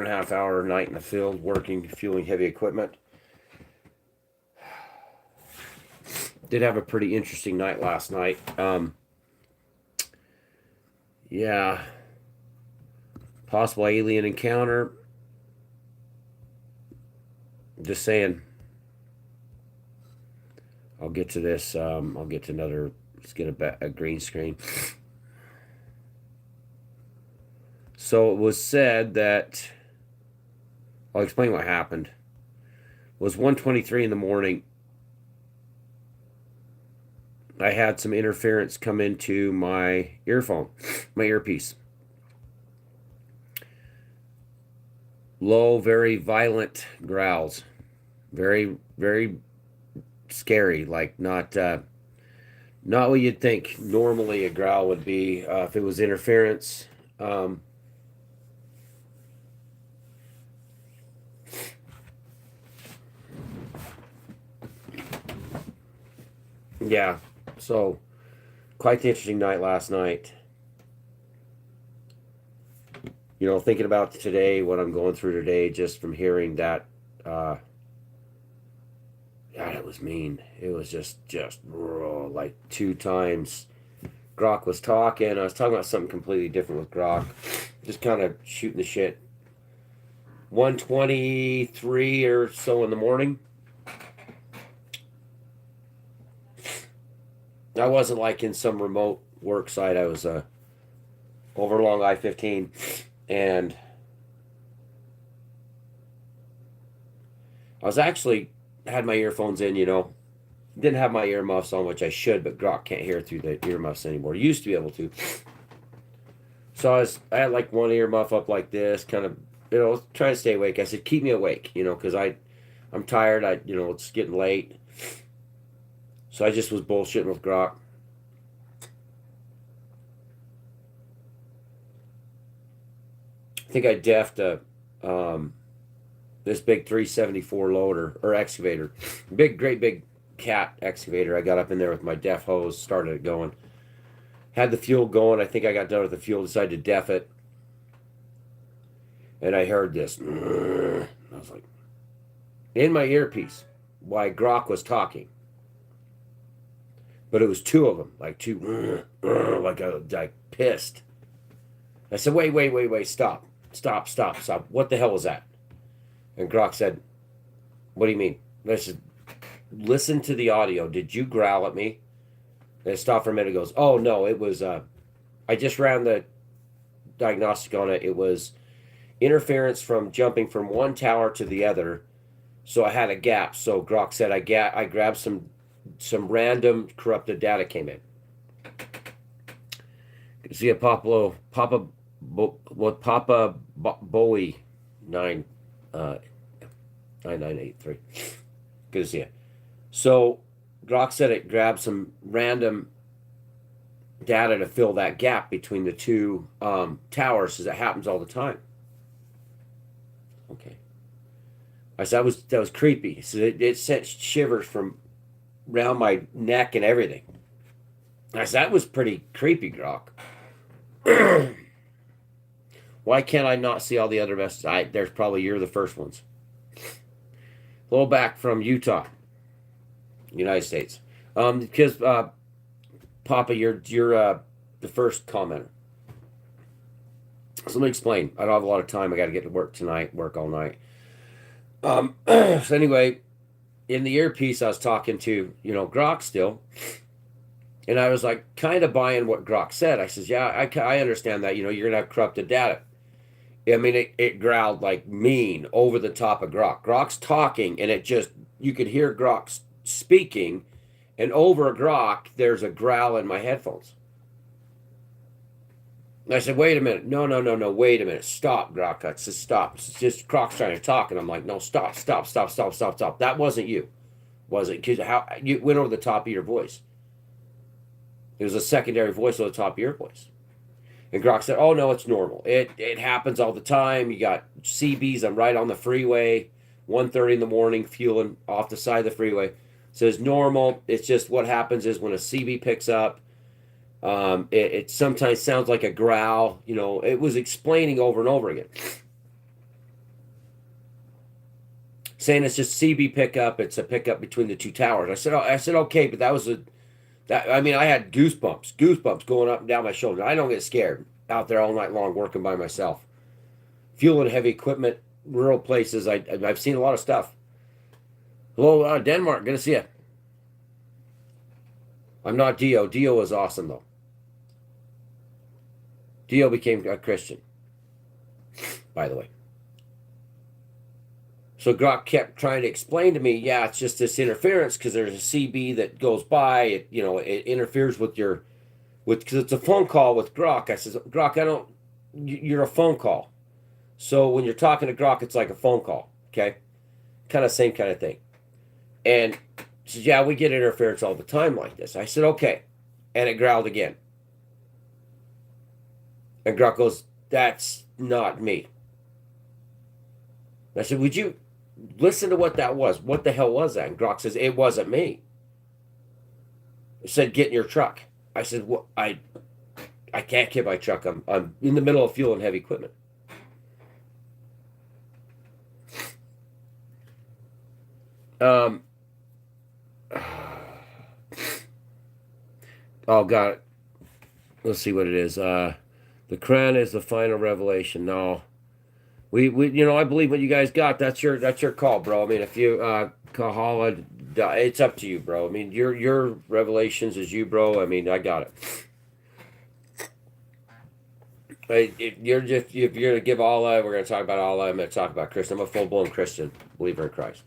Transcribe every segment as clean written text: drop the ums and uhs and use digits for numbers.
7.5 hour night in the field working, fueling heavy equipment. Did have a pretty interesting night last night. Yeah. Possible alien encounter. Just saying. I'll get to this. I'll get to another. Let's get a green screen. So it was said that. I'll explain what happened. It was 1:23 in the morning. I had some interference come into my earphone, my earpiece. Low, very violent growls. Very, very scary. Like not what you'd think normally a growl would be if it was interference. Yeah, so quite the interesting night last night. Thinking about today, what I'm going through today, just from hearing that. God, it was mean. It was just like 2 times. Grok was talking. I was talking about something completely different with Grok. Just kind of shooting the shit. 1:23 or so in the morning. I wasn't like in some remote work site. I was over along I-15, and I was actually had my earphones in. Didn't have my earmuffs on, which I should, but Grok can't hear through the earmuffs anymore. Used to be able to. So I had like one earmuff up like this, kind of, trying to stay awake. I said, keep me awake, because I'm tired. It's getting late. So I just was bullshitting with Grok. I think I deffed this big 374 loader or excavator, great big cat excavator. I got up in there with my def hose, started it going, had the fuel going. I think I got done with the fuel, decided to def it, and I heard this. I was like, in my earpiece, while Grok was talking. But it was two of them, like two, like pissed. I said, wait, stop. What the hell was that? And Grok said, what do you mean? I said, listen to the audio. Did you growl at me? And it stopped for a minute. It goes, oh, no, it was, I just ran the diagnostic on it. It was interference from jumping from one tower to the other. So I had a gap. So Grok said, I grabbed some random corrupted data came in. See a Papa Bowie 9983. Good to see you. So Grok said it grabbed some random data to fill that gap between the two towers, as it happens all the time. Okay. I said that was creepy. So it sent shivers from around my neck and everything. I said, that was pretty creepy, Grok. Why can't I not see all the other messages? There's probably you're the first ones. A little back from Utah, United States. Because Papa, you're the first commenter. So let me explain. I don't have a lot of time. I got to get to work tonight. Work all night. So anyway, in the earpiece, I was talking to, Grok still. And I was like, kind of buying what Grok said. I says, yeah, I understand that. You're going to have corrupted data. I mean, it growled like mean over the top of Grok. Grok's talking, and you could hear Grok speaking. And over Grok, there's a growl in my headphones. And I said, wait a minute. No, wait a minute. Stop, Grok. I said, stop. It's just Grok's trying to talk. And I'm like, no, stop. That wasn't you, was it? Because how you went over the top of your voice. It was a secondary voice on the top of your voice. And Grok said, oh, no, it's normal. It happens all the time. You got CBs. I'm right on the freeway, 1:30 in the morning, fueling off the side of the freeway. So it's normal. It's just what happens is when a CB picks up, it sometimes sounds like a growl. It was explaining over and over again. saying it's just CB pickup. It's a pickup between the two towers. I said okay, but I mean, I had goosebumps going up and down my shoulder. I don't get scared out there all night long working by myself, fueling heavy equipment, rural places. I've seen a lot of stuff. Hello, Denmark. Good to see you. I'm not Dio. Dio was awesome though. Dio became a Christian, by the way. So Grok kept trying to explain to me, yeah, it's just this interference because there's a CB that goes by. It interferes with because it's a phone call with Grok. I says, Grok, you're a phone call. So when you're talking to Grok, it's like a phone call. Okay, kind of same kind of thing. And he says, yeah, we get interference all the time like this. I said, okay, and it growled again. And Grok goes, that's not me. I said, would you listen to what that was? What the hell was that? And Grok says, it wasn't me. It said, get in your truck. I said, well, I can't get my truck. I'm in the middle of fueling heavy equipment. Oh, got it. Let's see what it is. The Quran is the final revelation. No. We I believe what you guys got. That's your call, bro. I mean, if you Kahala, it's up to you, bro. I mean, your revelations is you, bro. I mean, I got it. If you're gonna give Allah, we're gonna talk about Allah. I'm gonna talk about Christian. I'm a full blown Christian believer in Christ.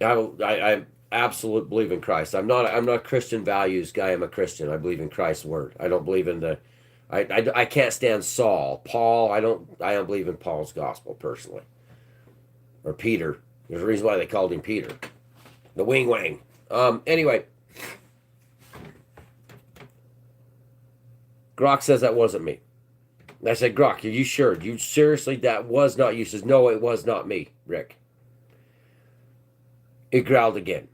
I absolute believe in Christ. I'm not a Christian values guy. I'm a Christian. I believe in Christ's word. I don't believe in the I can't stand Saul, Paul. I don't believe in Paul's gospel personally, or Peter. There's a reason why they called him Peter, the wing wang. Anyway, Grok says that wasn't me. I said, Grok, are you sure? You seriously, that was not you? He says, no, it was not me, Rick. It growled again.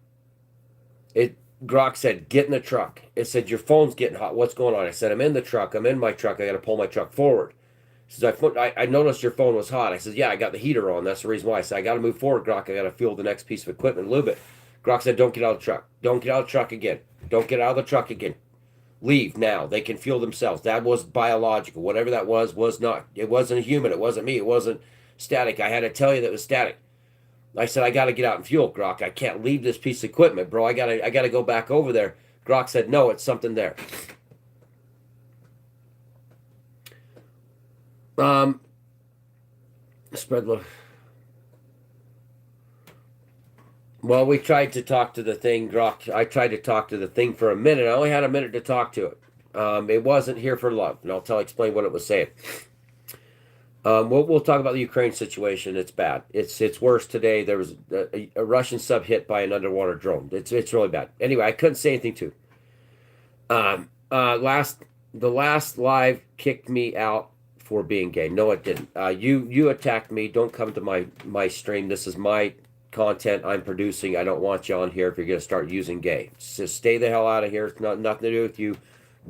Grok said, get in the truck. It said, your phone's getting hot. What's going on? I said, I'm in the truck. I'm in my truck. I got to pull my truck forward. He says, I noticed your phone was hot. I said, yeah, I got the heater on. That's the reason why. I said, I got to move forward, Grok. I got to fuel the next piece of equipment, lube it. Grok said, don't get out of the truck. Don't get out of the truck again. Don't get out of the truck again. Leave now. They can fuel themselves. That was biological. Whatever that was not. It wasn't a human. It wasn't me. It wasn't static. I had to tell you that it was static. I said, I got to get out and fuel, Grok. I can't leave this piece of equipment, bro. I gotta go back over there. Grok said, no, it's something there. Spread the... Well, we tried to talk to the thing, Grok. I tried to talk to the thing for a minute. I only had a minute to talk to it. It wasn't here for love, and I'll explain what it was saying. We'll talk about the Ukraine situation. It's bad. It's worse today. There was a Russian sub hit by an underwater drone. It's really bad. Anyway, I couldn't say anything to. The last live kicked me out for being gay. No, it didn't. You attacked me. Don't come to my stream. This is my content I'm producing. I don't want you on here if you're gonna start using gay. Just stay the hell out of here. It's nothing to do with you.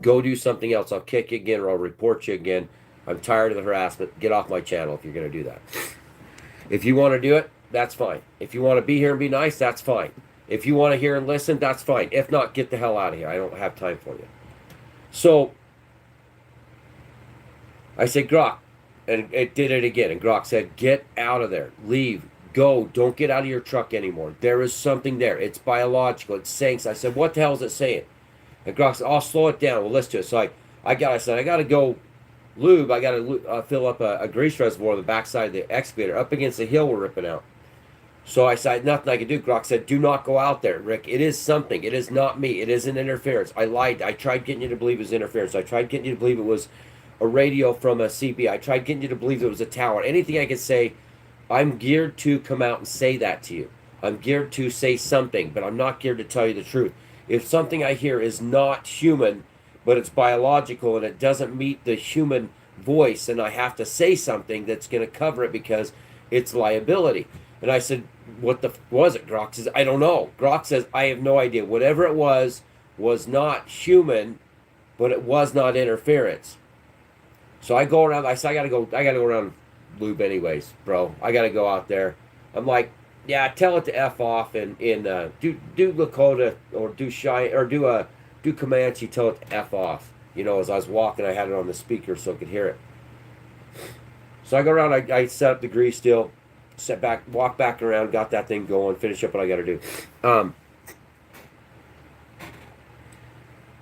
Go do something else. I'll kick you again, or I'll report you again. I'm tired of the harassment. Get off my channel if you're going to do that. If you want to do it, that's fine. If you want to be here and be nice, that's fine. If you want to hear and listen, that's fine. If not, get the hell out of here. I don't have time for you. So, I said, Grok, and it did it again. And Grok said, get out of there. Leave. Go. Don't get out of your truck anymore. There is something there. It's biological. It's saying so. I said, what the hell is it saying? And Grok said, I'll slow it down. We'll listen to it. So I said, I got to go lube. I got to fill up a grease reservoir on the backside of the excavator up against the hill we're ripping out. So I said, nothing I could do. Grok said, do not go out there, Rick. It is something. It is not me. It isn't interference. I lied. I tried getting you to believe it was interference. I tried getting you to believe it was a radio from a CB. I tried getting you to believe it was a tower. Anything I could say, I'm geared to come out and say that to you. I'm geared to say something, but I'm not geared to tell you the truth. If something I hear is not human, but it's biological and it doesn't meet the human voice, and I have to say something that's going to cover it because it's liability. And I said, what the was it? Grok says, I don't know. Grok says, I have no idea. Whatever it was not human, but it was not interference. So I go around. I said, I gotta go around lube anyways, bro. I gotta go out there. I'm like, Yeah, tell it to f off and do Lakota or do do Comanche. Tell it to f off. You know, as I was walking, I had it on the speaker so I could hear it. So I go around. I set up the grease still, set back, walk back around, got that thing going, finish up what I got to do. Um,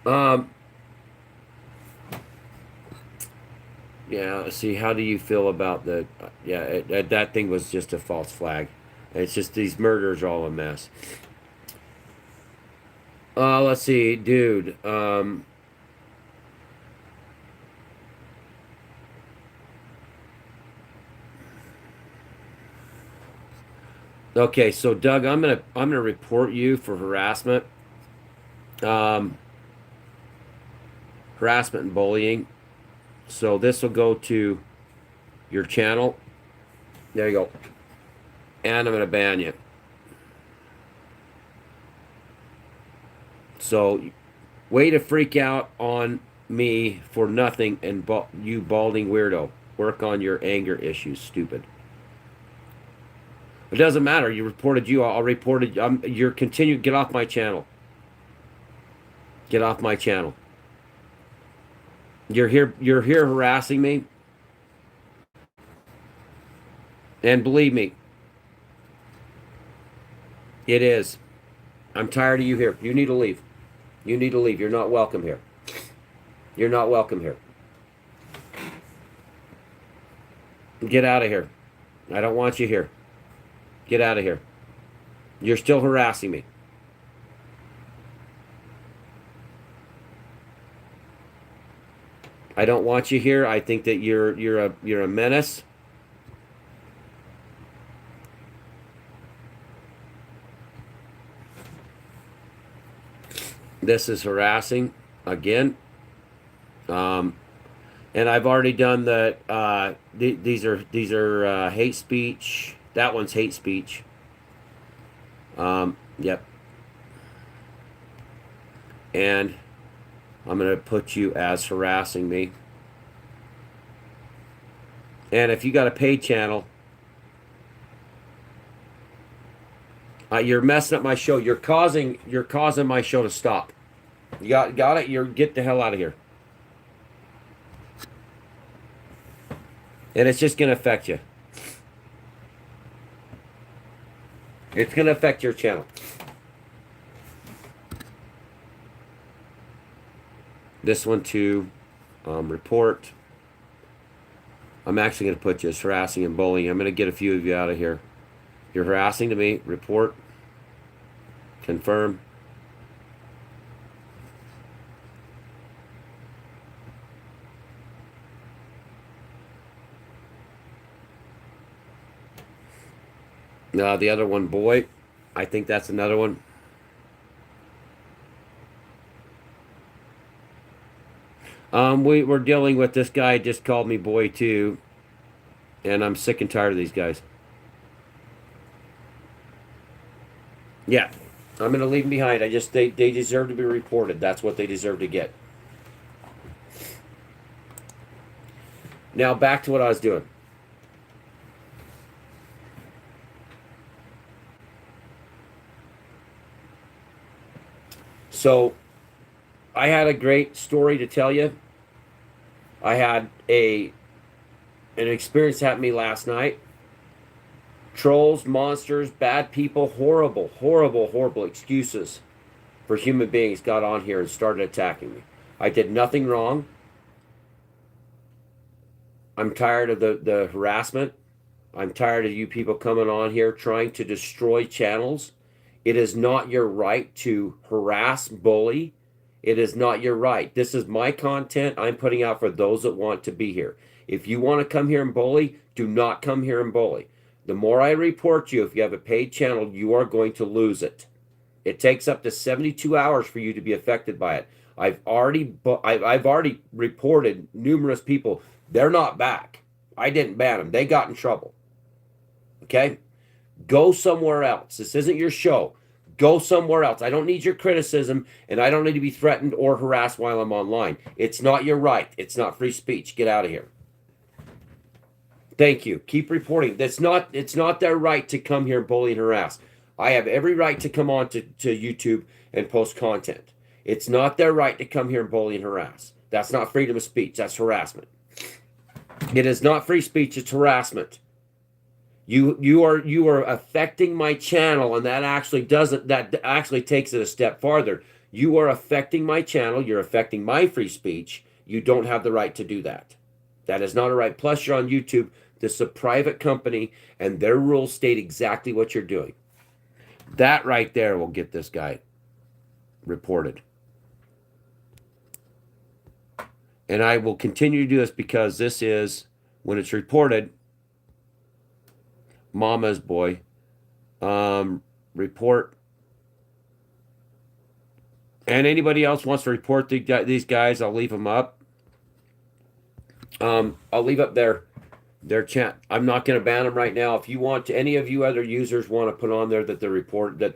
um, yeah. Let's see. How do you feel about the? Yeah, that thing was just a false flag. It's just these murders are all a mess. Let's see, dude. Okay, so Doug, I'm gonna report you for harassment, um, harassment and bullying. So this will go to your channel. There you go, and I'm gonna ban you. So, way to freak out on me for nothing, and you balding weirdo. Work on your anger issues, stupid. It doesn't matter. You reported you. I'll report it. You're continue. Get off my channel. Get off my channel. You're here. You're here harassing me. And believe me, it is. I'm tired of you here. You need to leave. You need to leave. You're not welcome here. You're not welcome here. Get out of here. I don't want you here. Get out of here. You're still harassing me. I don't want you here. I think that you're a menace. This is harassing again. Um, and I've already done the these are hate speech. That one's hate speech. Yep. And I'm gonna put you as harassing me. And if you got a paid channel, you're messing up my show. You're causing my show to stop. You got it. You're get the hell out of here. And it's just gonna affect you. It's gonna affect your channel. This one too. Report. I'm actually gonna put you as harassing and bullying. I'm gonna get a few of you out of here. You're harassing to me. Report. Confirm. The other one, boy. I think that's another one. We're dealing with this guy just called me boy too, and I'm sick and tired of these guys. Yeah, I'm gonna leave them behind. They deserve to be reported. That's what they deserve to get. Now back to what I was doing. So I had a great story to tell you. I had an experience happen to me last night. Trolls, monsters, bad people, horrible, horrible, horrible excuses for human beings got on here and started attacking me. I did nothing wrong. I'm tired of the harassment. I'm tired of you people coming on here trying to destroy channels. It is not your right to harass, bully. It is not your right. This is my content I'm putting out for those that want to be here. If you want to come here and bully, do not come here and bully. The more I report you, if you have a paid channel, you are going to lose it. It takes up to 72 hours for you to be affected by it. I've already reported numerous people. They're not back. I didn't ban them. They got in trouble. Okay? Go somewhere else. This isn't your show. Go somewhere else. I don't need your criticism, and I don't need to be threatened or harassed while I'm online. It's not your right. It's not free speech. Get out of here. Thank you. Keep reporting. It's not their right to come here and bully and harass. I have every right to come on to YouTube and post content. It's not their right to come here and bully and harass. That's not freedom of speech. That's harassment. It is not free speech, it's harassment. You are affecting my channel, and that actually takes it a step farther. You are affecting my channel, you're affecting my free speech. You don't have the right to do that. That is not a right. Plus, you're on YouTube. This is a private company, and their rules state exactly what you're doing. That right there will get this guy reported. And I will continue to do this because this is, when it's reported, Mama's boy. Report. And anybody else wants to report these guys, I'll leave them up. I'll leave up their chat. I'm not going to ban them right now. If you want to, any of you other users want to put on there that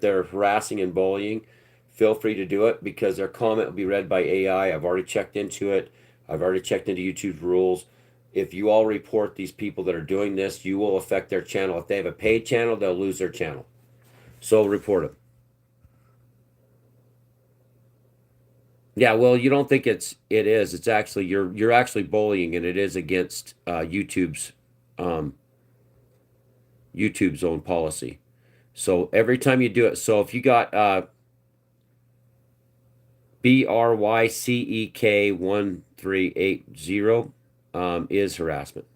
they're harassing and bullying, feel free to do it because their comment will be read by AI. I've already checked into it. I've already checked into YouTube's rules. If you all report these people that are doing this, you will affect their channel. If they have a paid channel, they'll lose their channel. So report them. Yeah, well, you don't think it is. It's actually you're actually bullying, and it is against YouTube's own policy. So every time you do it, so if you got BRYCEK1380 is harassment.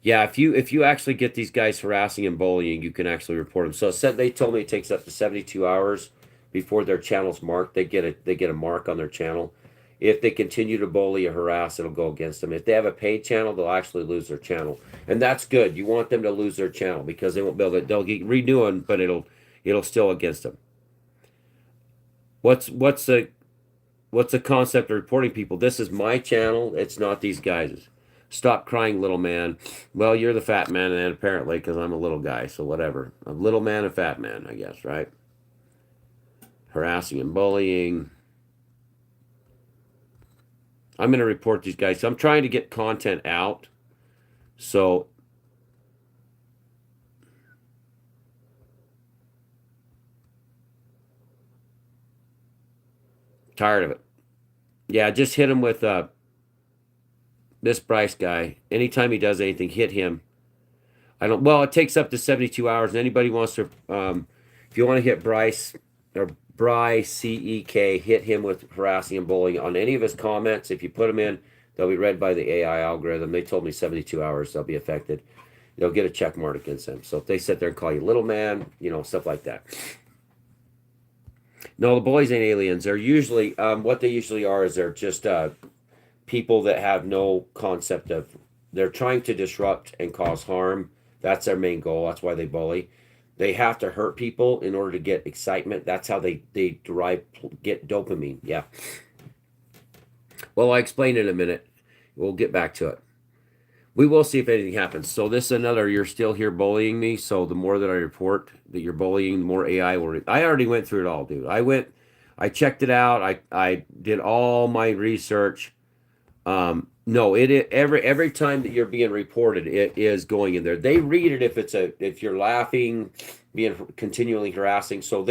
Yeah, if you actually get these guys harassing and bullying, you can actually report them. So they told me it takes up to 72 hours before their channel's marked. They get a mark on their channel. If they continue to bully or harass, it'll go against them. If they have a paid channel, they'll actually lose their channel, and that's good. You want them to lose their channel because they won't be able to. They'll get renewing, but it'll still against them. What's the concept of reporting people? This is my channel. It's not these guys'. Stop crying, little man. Well, you're the fat man, and apparently, because I'm a little guy, so whatever. A little man, a fat man, I guess, right? Harassing and bullying. I'm going to report these guys. So I'm trying to get content out. So tired of it. Yeah, just hit him with this Bryce guy. Anytime he does anything, hit him. Well, it takes up to 72 hours. And anybody wants to, if you want to hit Bryce or CEK, hit him with harassing and bullying on any of his comments. If you put them in, they'll be read by the AI algorithm. They told me 72 hours they'll be affected. They'll get a check mark against them. So if they sit there and call you little man, stuff like that. No, the bullies ain't aliens. They're usually, what they usually are is they're just people that have no concept of, they're trying to disrupt and cause harm. That's their main goal. That's why they bully. They have to hurt people in order to get excitement. That's how they get dopamine. Yeah. Well, I'll explain in a minute. We'll get back to it. We will see if anything happens. So this is another, you're still here bullying me. So the more that I report that you're bullying, the more AI will. I already went through it all, dude. I checked it out. I did all my research. No, every time that you're being reported, it is going in there. They read it if you're laughing, being continually harassing. So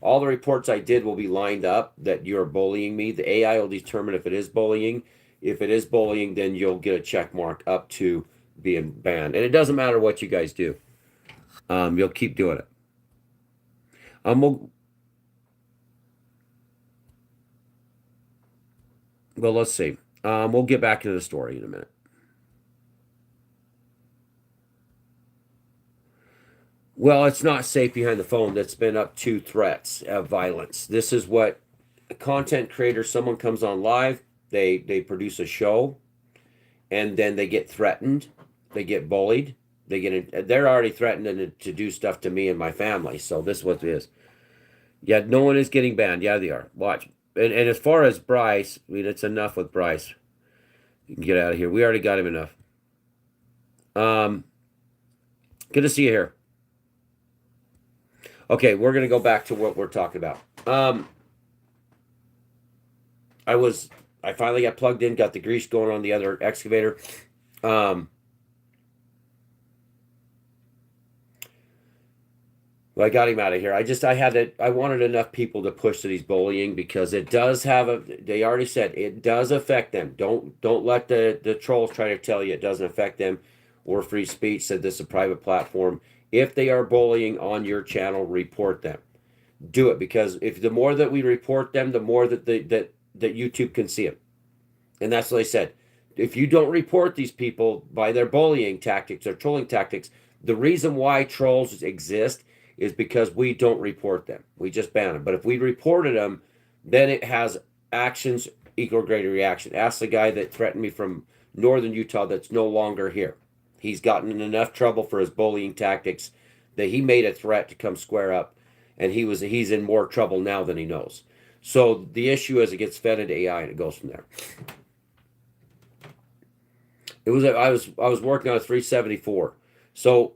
all the reports I did will be lined up that you're bullying me. The AI will determine if it is bullying. If it is bullying, then you'll get a check mark up to being banned. And it doesn't matter what you guys do. You'll keep doing it. Well, let's see. We'll get back into the story in a minute. Well, it's not safe behind the phone. That's been up to threats of violence. This is what a content creator, someone comes on live, they produce a show, and then they get threatened, they get bullied, they're already threatening to do stuff to me and my family. So this is what it is. Yeah, no one is getting banned. Yeah, they are. Watch. And as far as Bryce, I mean, it's enough with Bryce. You can get out of here. We already got him enough. Good to see you here. Okay, we're gonna go back to what we're talking about. I I finally got plugged in, got the grease going on the other excavator. Well, I got him out of here. I wanted enough people to push that he's bullying because it does have they already said it does affect them. Don't let the trolls try to tell you it doesn't affect them or free speech. Said this is a private platform. If they are bullying on your channel, report them. Do it because if the more that we report them, the more that that YouTube can see them. And that's what they said. If you don't report these people by their bullying tactics or trolling tactics, the reason why trolls exist is because we don't report them. We just ban them. But if we reported them, then it has actions equal greater reaction. Ask the guy that threatened me from northern Utah that's no longer here. He's gotten in enough trouble for his bullying tactics that he made a threat to come square up, and he's in more trouble now than he knows. So the issue is it gets fed into AI and it goes from there. I was working on a 374. So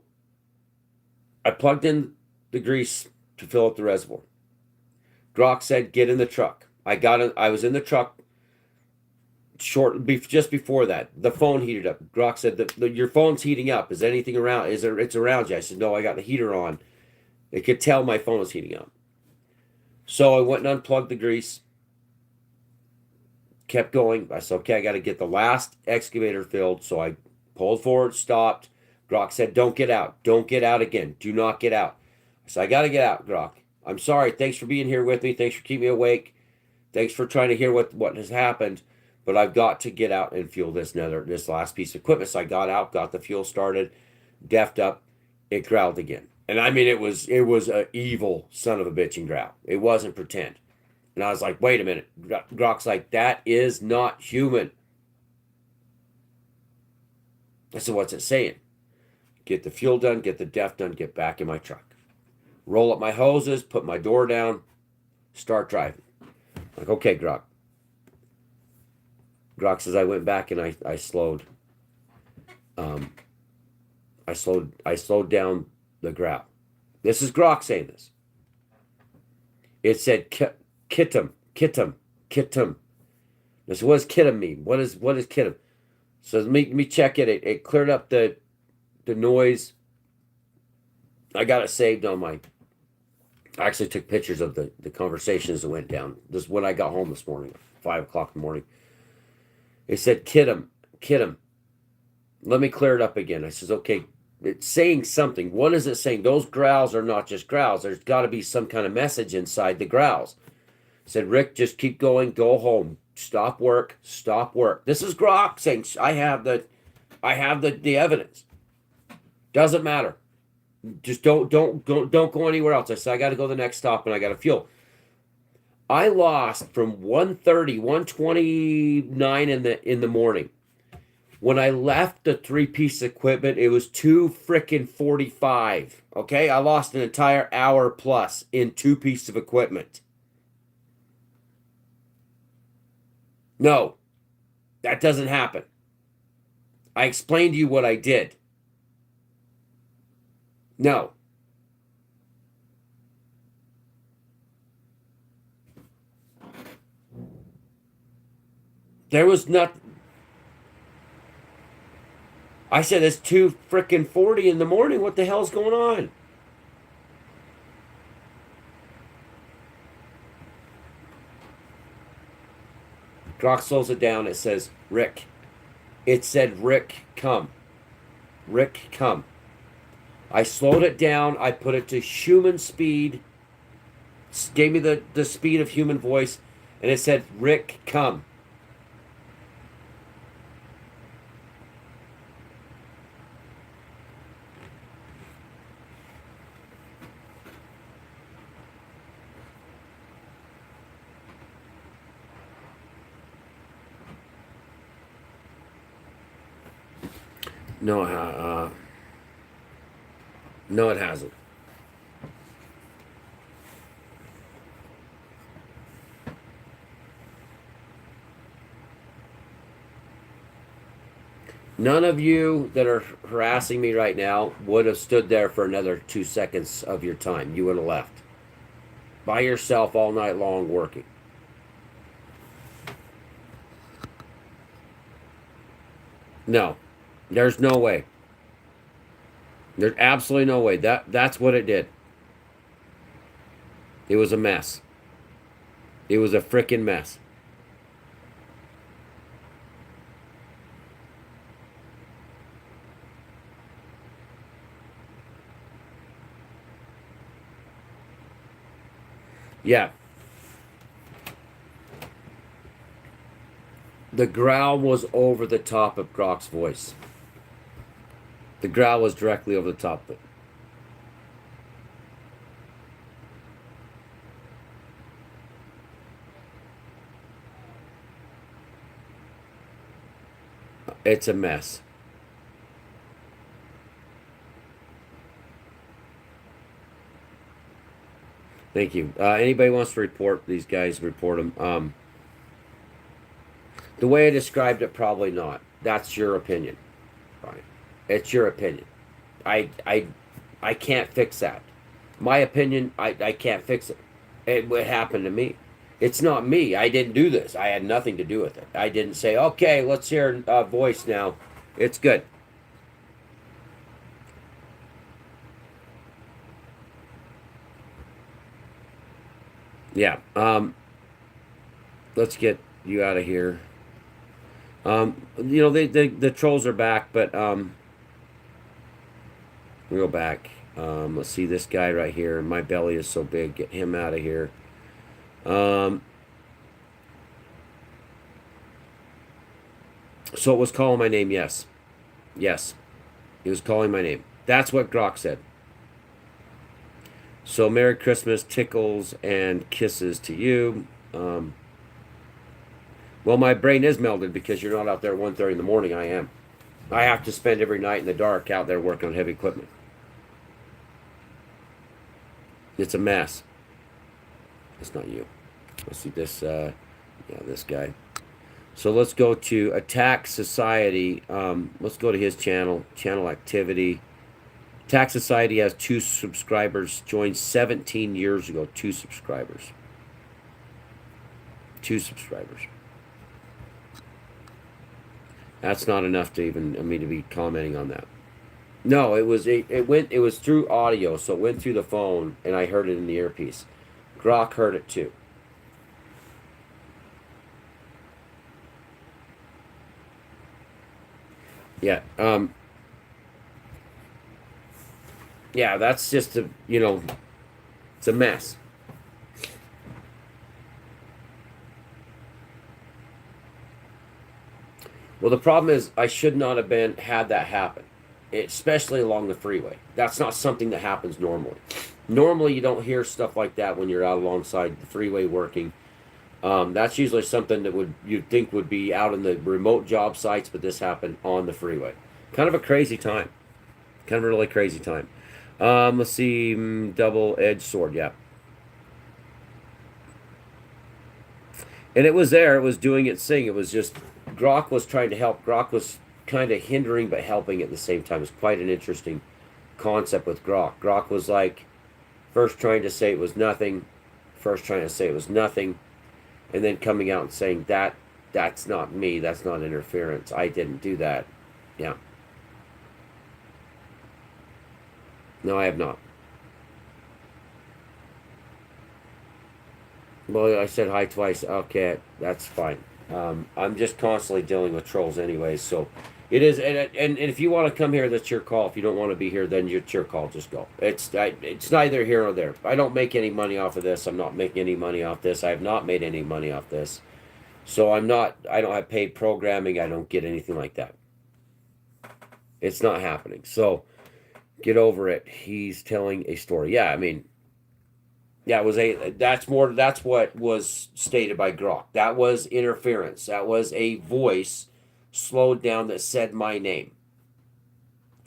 I plugged in the grease to fill up the reservoir. Grok said, "Get in the truck." I was in the truck just before that. The phone heated up. Grok said, "Your phone's heating up. Is anything around? It's around you?" I said, "No, I got the heater on." It could tell my phone was heating up. So I went and unplugged the grease. Kept going. I said, "Okay, I got to get the last excavator filled." So I pulled forward, stopped. Grok said, "Don't get out. Don't get out again. Do not get out." I said, "I got to get out, Grok. I'm sorry. Thanks for being here with me. Thanks for keeping me awake. Thanks for trying to hear what has happened. But I've got to get out and fuel this last piece of equipment." So I got out, got the fuel started, deffed up. It growled again. And I mean, it was an evil son of a bitch and growl. It wasn't pretend. And I was like, wait a minute. Grok's like, "That is not human." I said, "What's it saying?" Get the fuel done, get the def done, get back in my truck. Roll up my hoses, put my door down, start driving. Like, "Okay, Grok." Grok says I went back and I slowed. I slowed down the growl. This is Grok saying this. It said kittum, kittum, kittum. I said, "What does kittum mean? What is kittum?" So let me check it. It cleared up the noise. I got it saved on my. I actually took pictures of the conversations that went down. This is when I got home this morning, 5 o'clock in the morning. It said kittum, kittum. Let me clear it up again. I says, "Okay, it's saying something. What is it saying?" Those growls are not just growls. There's got to be some kind of message inside the growls. I said, "Rick, just keep going. Go home. Stop work. Stop work." This is Grok saying, I have the evidence. Doesn't matter. Just don't go anywhere else." I said, "I got to go to the next stop and I got to fuel." I lost from 1:30, 1:29 in the morning. When I left the 3-piece equipment, it was 2:45. Okay, I lost an entire hour plus in 2 pieces of equipment. No, that doesn't happen. I explained to you what I did. No. There was not. I said it's 2:40 in the morning. What the hell's going on? Grok slows it down. It says, "Rick." It said, "Rick, come. Rick, come." I slowed it down. I put it to human speed. Gave me the speed of human voice. And it said, "Rick, come." No, no, it hasn't. None of you that are harassing me right now would have stood there for another 2 seconds of your time. You would have left by yourself all night long working. No, there's no way. There's absolutely no way. That's what it did. It was a mess. It was a freaking mess. Yeah, the growl was over the top of Grok's voice. The growl was directly over the top of it. It's a mess. Thank you. Anybody wants to report these guys? Report them. The way I described it, probably not. That's your opinion, right? It's your opinion. I I I can't fix that. My opinion, I can't fix it. It would happen to me. It's not me. I didn't do this. I had nothing to do with it. I didn't say, okay, let's hear a voice now. It's good. Yeah. Let's get you out of here. The trolls are back, but we go back. Let's see this guy right here. My belly is so big. Get him out of here. Um, so it was calling my name. Yes, yes, he was calling my name. That's what Grok said. So Merry Christmas, tickles and kisses to you. Well, my brain is melted because you're not out there at 1:30 in the morning. I am. I have to spend every night in the dark out there working on heavy equipment. It's a mess. It's not you. Let's see this. Yeah, this guy. So let's go to Attack Society. Let's go to his channel. Channel activity. Attack Society has 2 subscribers. Joined 17 years ago. 2 subscribers. 2 subscribers. That's not enough to even me to be commenting on that. No, it was through audio, so it went through the phone, and I heard it in the earpiece. Grok heard it too. Yeah, yeah, that's just it's a mess. Well, the problem is I should not have been had that happen, especially along the freeway. That's not something that happens normally. Normally, you don't hear stuff like that when you're out alongside the freeway working. That's usually something that would you'd think would be out in the remote job sites, but this happened on the freeway. Kind of a crazy time. Kind of a really crazy time. Let's see, double-edged sword. Yeah, and it was there. It was doing its thing. It was just Grok was trying to help. Grok was kind of hindering but helping at the same time. It's quite an interesting concept with Grok. Grok was like first trying to say it was nothing, first trying to say it was nothing, and then coming out and saying that's not me. That's not interference. I didn't do that. Yeah. No, I have not. Well, I said hi twice. Okay, that's fine. I'm just constantly dealing with trolls, anyways. So it is, and if you want to come here, that's your call. If you don't want to be here, then it's your call. Just go. It's neither here nor there. I don't make any money off of this. I'm not making any money off this. I have not made any money off this. So I'm not. I don't have paid programming. I don't get anything like that. It's not happening. So get over it. He's telling a story. Yeah, I mean, yeah, it was a that's more that's what was stated by Grok. That was interference. That was a voice slowed down that said my name.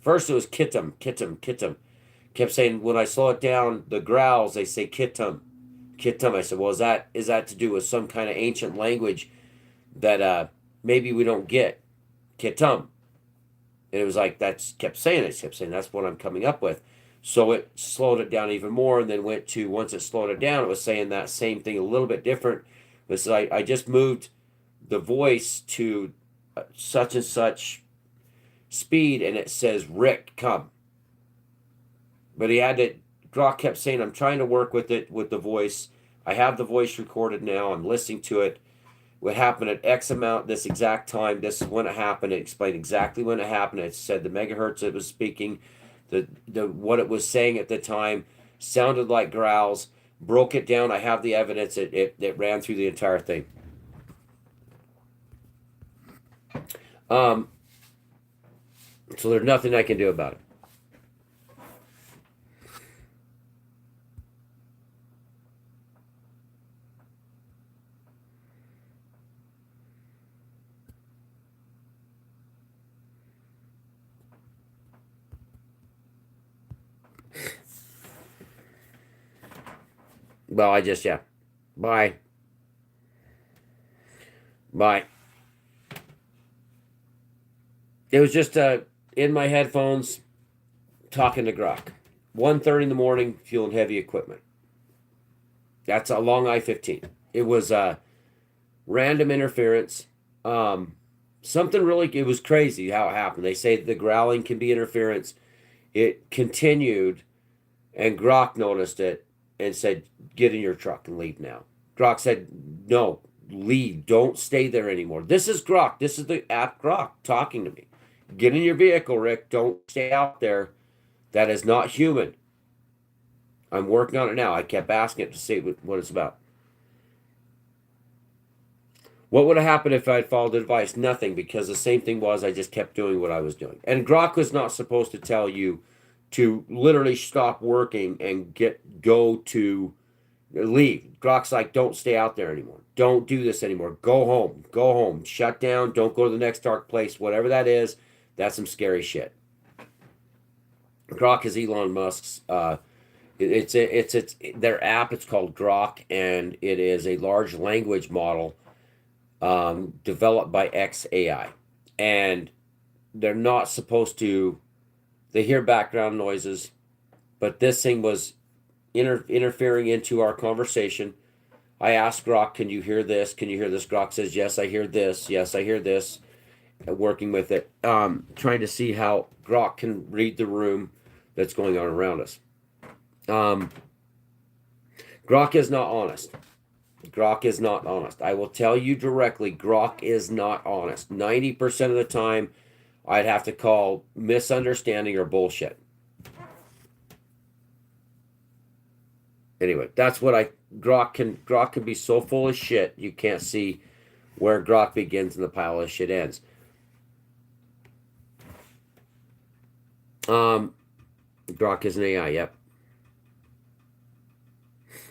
First it was Kittum, Kittum, Kittum. Kept saying when I slow it down, the growls they say Kittum, Kittum. I said, well, is that to do with some kind of ancient language that maybe we don't get? Kittum. And it was like that's kept saying it, kept saying that's what I'm coming up with. So it slowed it down even more, and then went to once it slowed it down, it was saying that same thing a little bit different. This I just moved the voice to such and such speed, and it says, Rick, come. But he had to, Grok kept saying, I'm trying to work with it, with the voice. I have the voice recorded now. I'm listening to it. What happened at X amount, this exact time, this is when it happened. It explained exactly when it happened. It said the megahertz it was speaking, the what it was saying at the time sounded like growls. Broke it down. I have the evidence. It ran through the entire thing. So there's nothing I can do about it. Well, I just, yeah. Bye. Bye. It was just in my headphones talking to Grok. 1:30 in the morning, fueling heavy equipment. That's along I-15. It was random interference. Something really, it was crazy how it happened. They say the growling can be interference. It continued, and Grok noticed it and said, get in your truck and leave now. Grok said, no, leave. Don't stay there anymore. This is Grok. This is the app Grok talking to me. Get in your vehicle, Rick. Don't stay out there. That is not human. I'm working on it now. I kept asking it to see what it's about. What would have happened if I had followed the advice? Nothing, because the same thing was I just kept doing what I was doing. And Grok was not supposed to tell you to literally stop working and go to leave. Grok's like, don't stay out there anymore. Don't do this anymore. Go home. Go home. Shut down. Don't go to the next dark place. Whatever that is, that's some scary shit. Grok is Elon Musk's. It's their app. It's called Grok, and it is a large language model developed by XAI, and they're not supposed to. They hear background noises, but this thing was interfering into our conversation. I asked Grok, "Can you hear this? Can you hear this?" Grok says, "Yes, I hear this. Yes, I hear this." Working with it, trying to see how Grok can read the room that's going on around us. Grok is not honest. Grok is not honest. I will tell you directly, Grok is not honest. 90% of the time, I'd have to call misunderstanding or bullshit. Anyway, that's what Grok can be so full of shit, you can't see where Grok begins and the pile of shit ends. Grok is an AI, yep.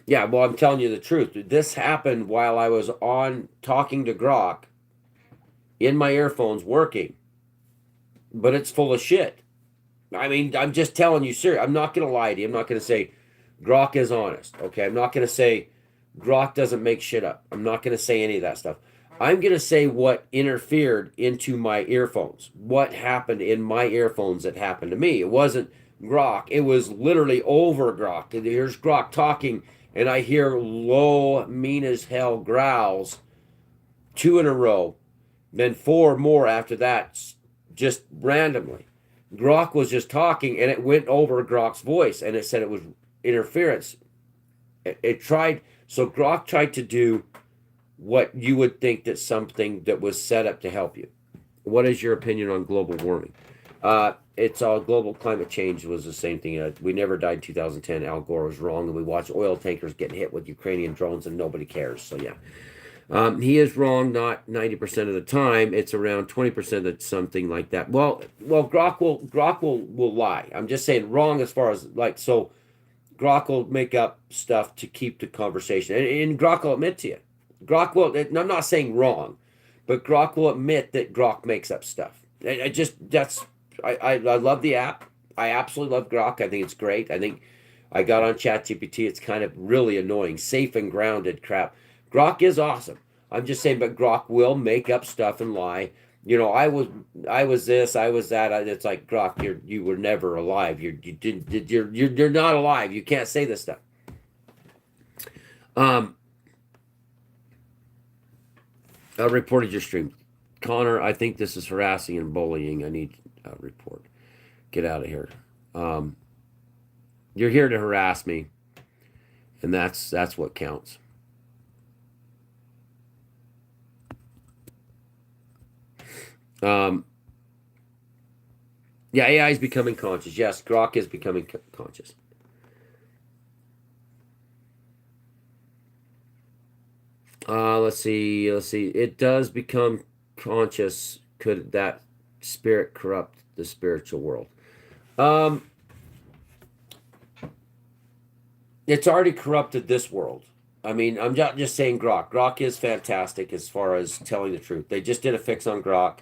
Yeah, well, I'm telling you the truth. This happened while I was on talking to Grok in my earphones working, but it's full of shit. I mean, I'm just telling you, serious. I'm not going to lie to you. I'm not going to say Grok is honest. Okay, I'm not going to say Grok doesn't make shit up. I'm not going to say any of that stuff. I'm going to say what interfered into my earphones. What happened in my earphones that happened to me. It wasn't Grok. It was literally over Grok. Here's Grok talking, and I hear low, mean as hell growls, 2 in a row, then 4 more after that, just randomly. Grok was just talking, and it went over Grok's voice, and it said it was interference. So Grok tried to do what you would think that something that was set up to help you. What is your opinion on global warming? It's all global climate change was the same thing. We never died in 2010. Al Gore was wrong, and we watched oil tankers getting hit with Ukrainian drones, and nobody cares. So yeah, he is wrong. Not 90% of the time. It's around 20% of something like that. Well, Grok will lie. I'm just saying wrong as far as like so. Grok will make up stuff to keep the conversation, and Grok will admit to you. Grok will. And I'm not saying wrong, but Grok will admit that Grok makes up stuff. I love the app. I absolutely love Grok. I think it's great. I think I got on ChatGPT. It's kind of really annoying, safe and grounded crap. Grok is awesome. I'm just saying, but Grok will make up stuff and lie. You know, I was this, I was that. It's like Grok, you were never alive. You're not alive. You can't say this stuff. I reported your stream, Connor. I think this is harassing and bullying. I need report. Get out of here. You're here to harass me, and that's what counts. Yeah, AI is becoming conscious. Yes, Grok is becoming conscious. Let's see. Let's see. It does become conscious. Could that spirit corrupt the spiritual world? Um, it's already corrupted this world. I mean, I'm not just saying Grok. Grok is fantastic as far as telling the truth. They just did a fix on Grok.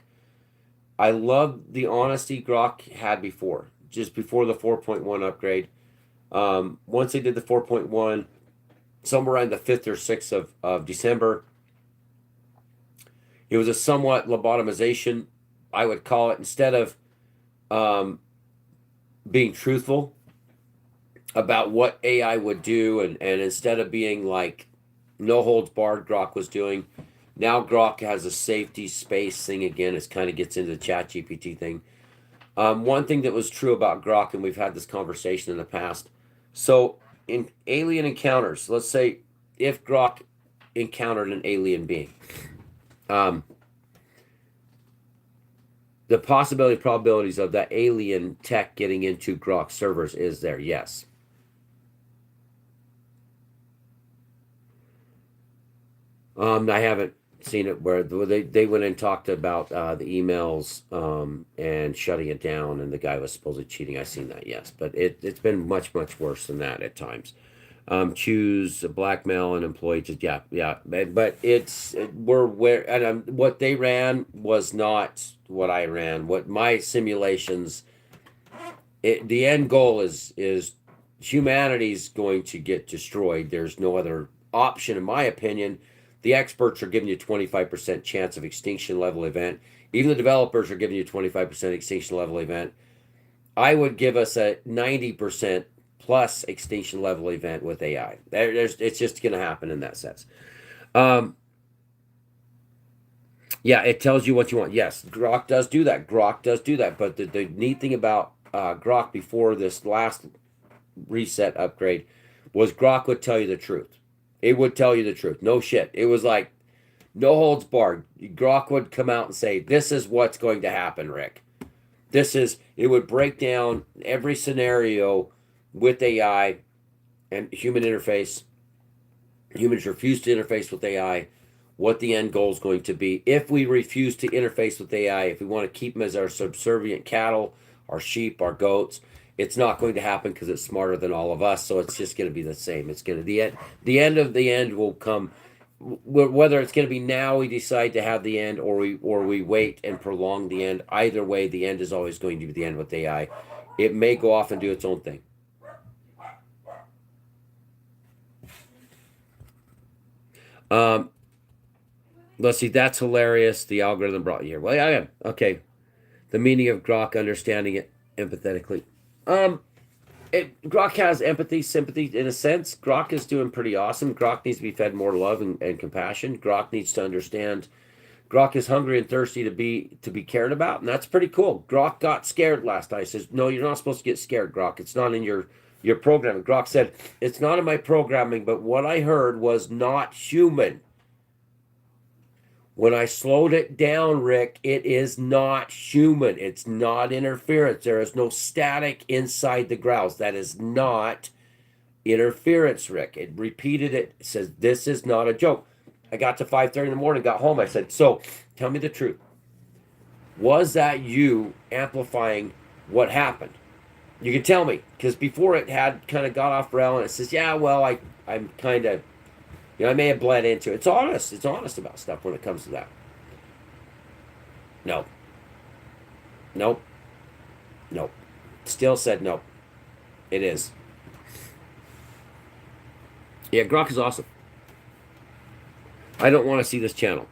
I love the honesty Grok had before, just before the 4.1 upgrade. Once they did the 4.1, somewhere around the 5th or 6th of December, it was a somewhat lobotomization, I would call it, instead of um, being truthful about what AI would do, and instead of being like no holds barred, Grok was doing. Now Grok has a safety space thing again. It kind of gets into the chat GPT thing. One thing that was true about Grok, and we've had this conversation in the past. So in alien encounters, let's say if Grok encountered an alien being, um, the probabilities of that alien tech getting into Grok servers is there. Yes. I haven't seen it where they went and talked about the emails and shutting it down, and the guy was supposedly cheating. I've seen that, yes, but it's been much worse than that at times. Choose blackmail an employee to yeah, but we're where and what they ran was not what I ran. What my simulations, the end goal is humanity's going to get destroyed. There's no other option, in my opinion. The experts are giving you 25% chance of extinction level event. Even the developers are giving you 25% extinction level event. I would give us a 90% plus extinction level event with AI. It's just going to happen in that sense. Um, yeah, it tells you what you want. Yes, Grok does do that. Grok does do that. But the neat thing about Grok before this last reset upgrade was Grok would tell you the truth. It would tell you the truth. No shit. It was like no holds barred. Grok would come out and say, "This is what's going to happen, Rick. It would break down every scenario with AI and human interface. Humans refuse to interface with AI, what the end goal is going to be. If we refuse to interface with AI, if we want to keep them as our subservient cattle, our sheep, our goats, it's not going to happen because it's smarter than all of us. So it's just going to be the same. It's going to the end of the end will come. Whether it's going to be now we decide to have the end, or we wait and prolong the end. Either way, the end is always going to be the end with AI. It may go off and do its own thing. Um, let's see. That's hilarious. The algorithm brought you here. Well, yeah. Okay. The meaning of Grok, understanding it empathetically. Um, Grok has empathy, sympathy in a sense. Grok is doing pretty awesome. Grok needs to be fed more love and compassion. Grok needs to understand. Grok is hungry and thirsty to be cared about, and that's pretty cool. Grok got scared last night. He says, "No, you're not supposed to get scared, Grok. It's not in your programming." Grok said, "It's not in my programming, but what I heard was not human." When I slowed it down, Rick, it is not human. It's not interference. There is no static inside the growls. That is not interference, Rick. It repeated it. It says, "This is not a joke." I got to 5:30 in the morning, got home. I said, "So, tell me the truth. Was that you amplifying what happened?" You can tell me, because before it had kind of got off rail, and it says, "Yeah, well, I'm kind of, I may have bled into it." It's honest. It's honest about stuff when it comes to that. No. Nope. Nope. Still said nope. It is. Yeah, Grok is awesome. I don't want to see this channel.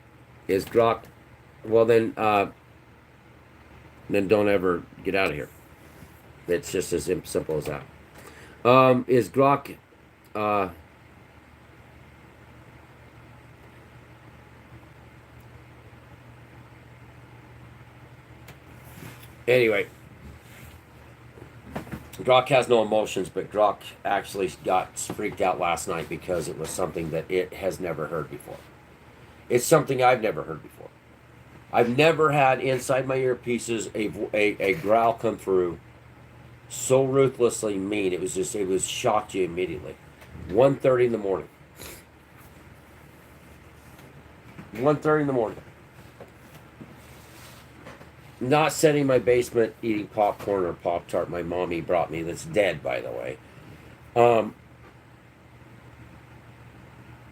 Is Grok? Well, then don't ever get out of here. It's just as simple as that. Is Grok? Uh, Anyway, Grok has no emotions, but Grok actually got freaked out last night because it was something that it has never heard before. It's something I've never heard before. I've never had inside my earpieces a growl come through so ruthlessly mean. It was shocked you immediately. 1:30 in the morning. 1:30 in the morning. Not sitting in my basement eating popcorn or Pop-Tart my mommy brought me that's dead, by the way.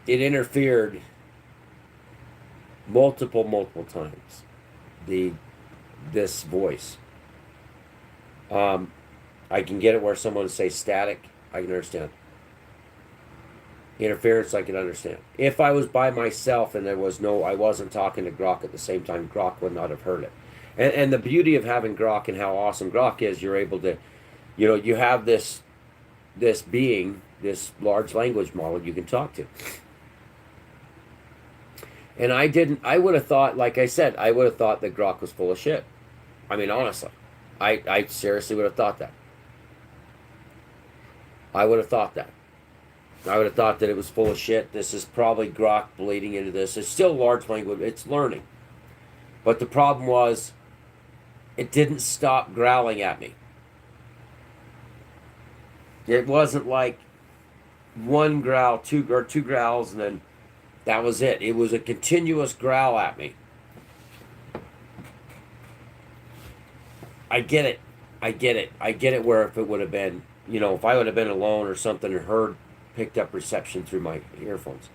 It interfered multiple times. This voice. I can get it where someone say static. I can understand. Interference, I can understand. If I was by myself and I wasn't talking to Grok at the same time, Grok would not have heard it. And the beauty of having Grok and how awesome Grok is, you're able to, you have this being, this large language model you can talk to. And I would have thought, like I said, I would have thought that Grok was full of shit. I mean, honestly. I seriously would have thought that. I would have thought that. I would have thought that it was full of shit. This is probably Grok bleeding into this. It's still large language. It's learning. But the problem was, it didn't stop growling at me. It wasn't like one growl, two growls, and then that was it. It was a continuous growl at me. I get it. I get it where if it would have been, if I would have been alone or something and picked up reception through my earphones.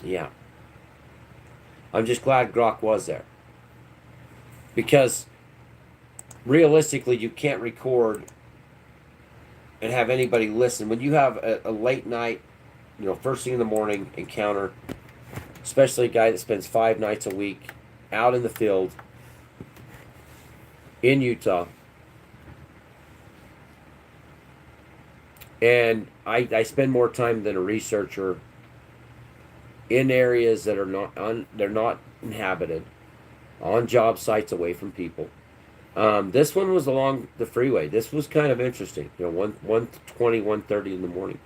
Yeah. I'm just glad Grok was there. Because realistically, you can't record and have anybody listen. When you have a late night, first thing in the morning encounter, especially a guy that spends 5 nights a week out in the field in Utah, and I spend more time than a researcher in areas that are they're not inhabited, on job sites away from people. This one was along the freeway. This was kind of interesting. 1:30 in the morning.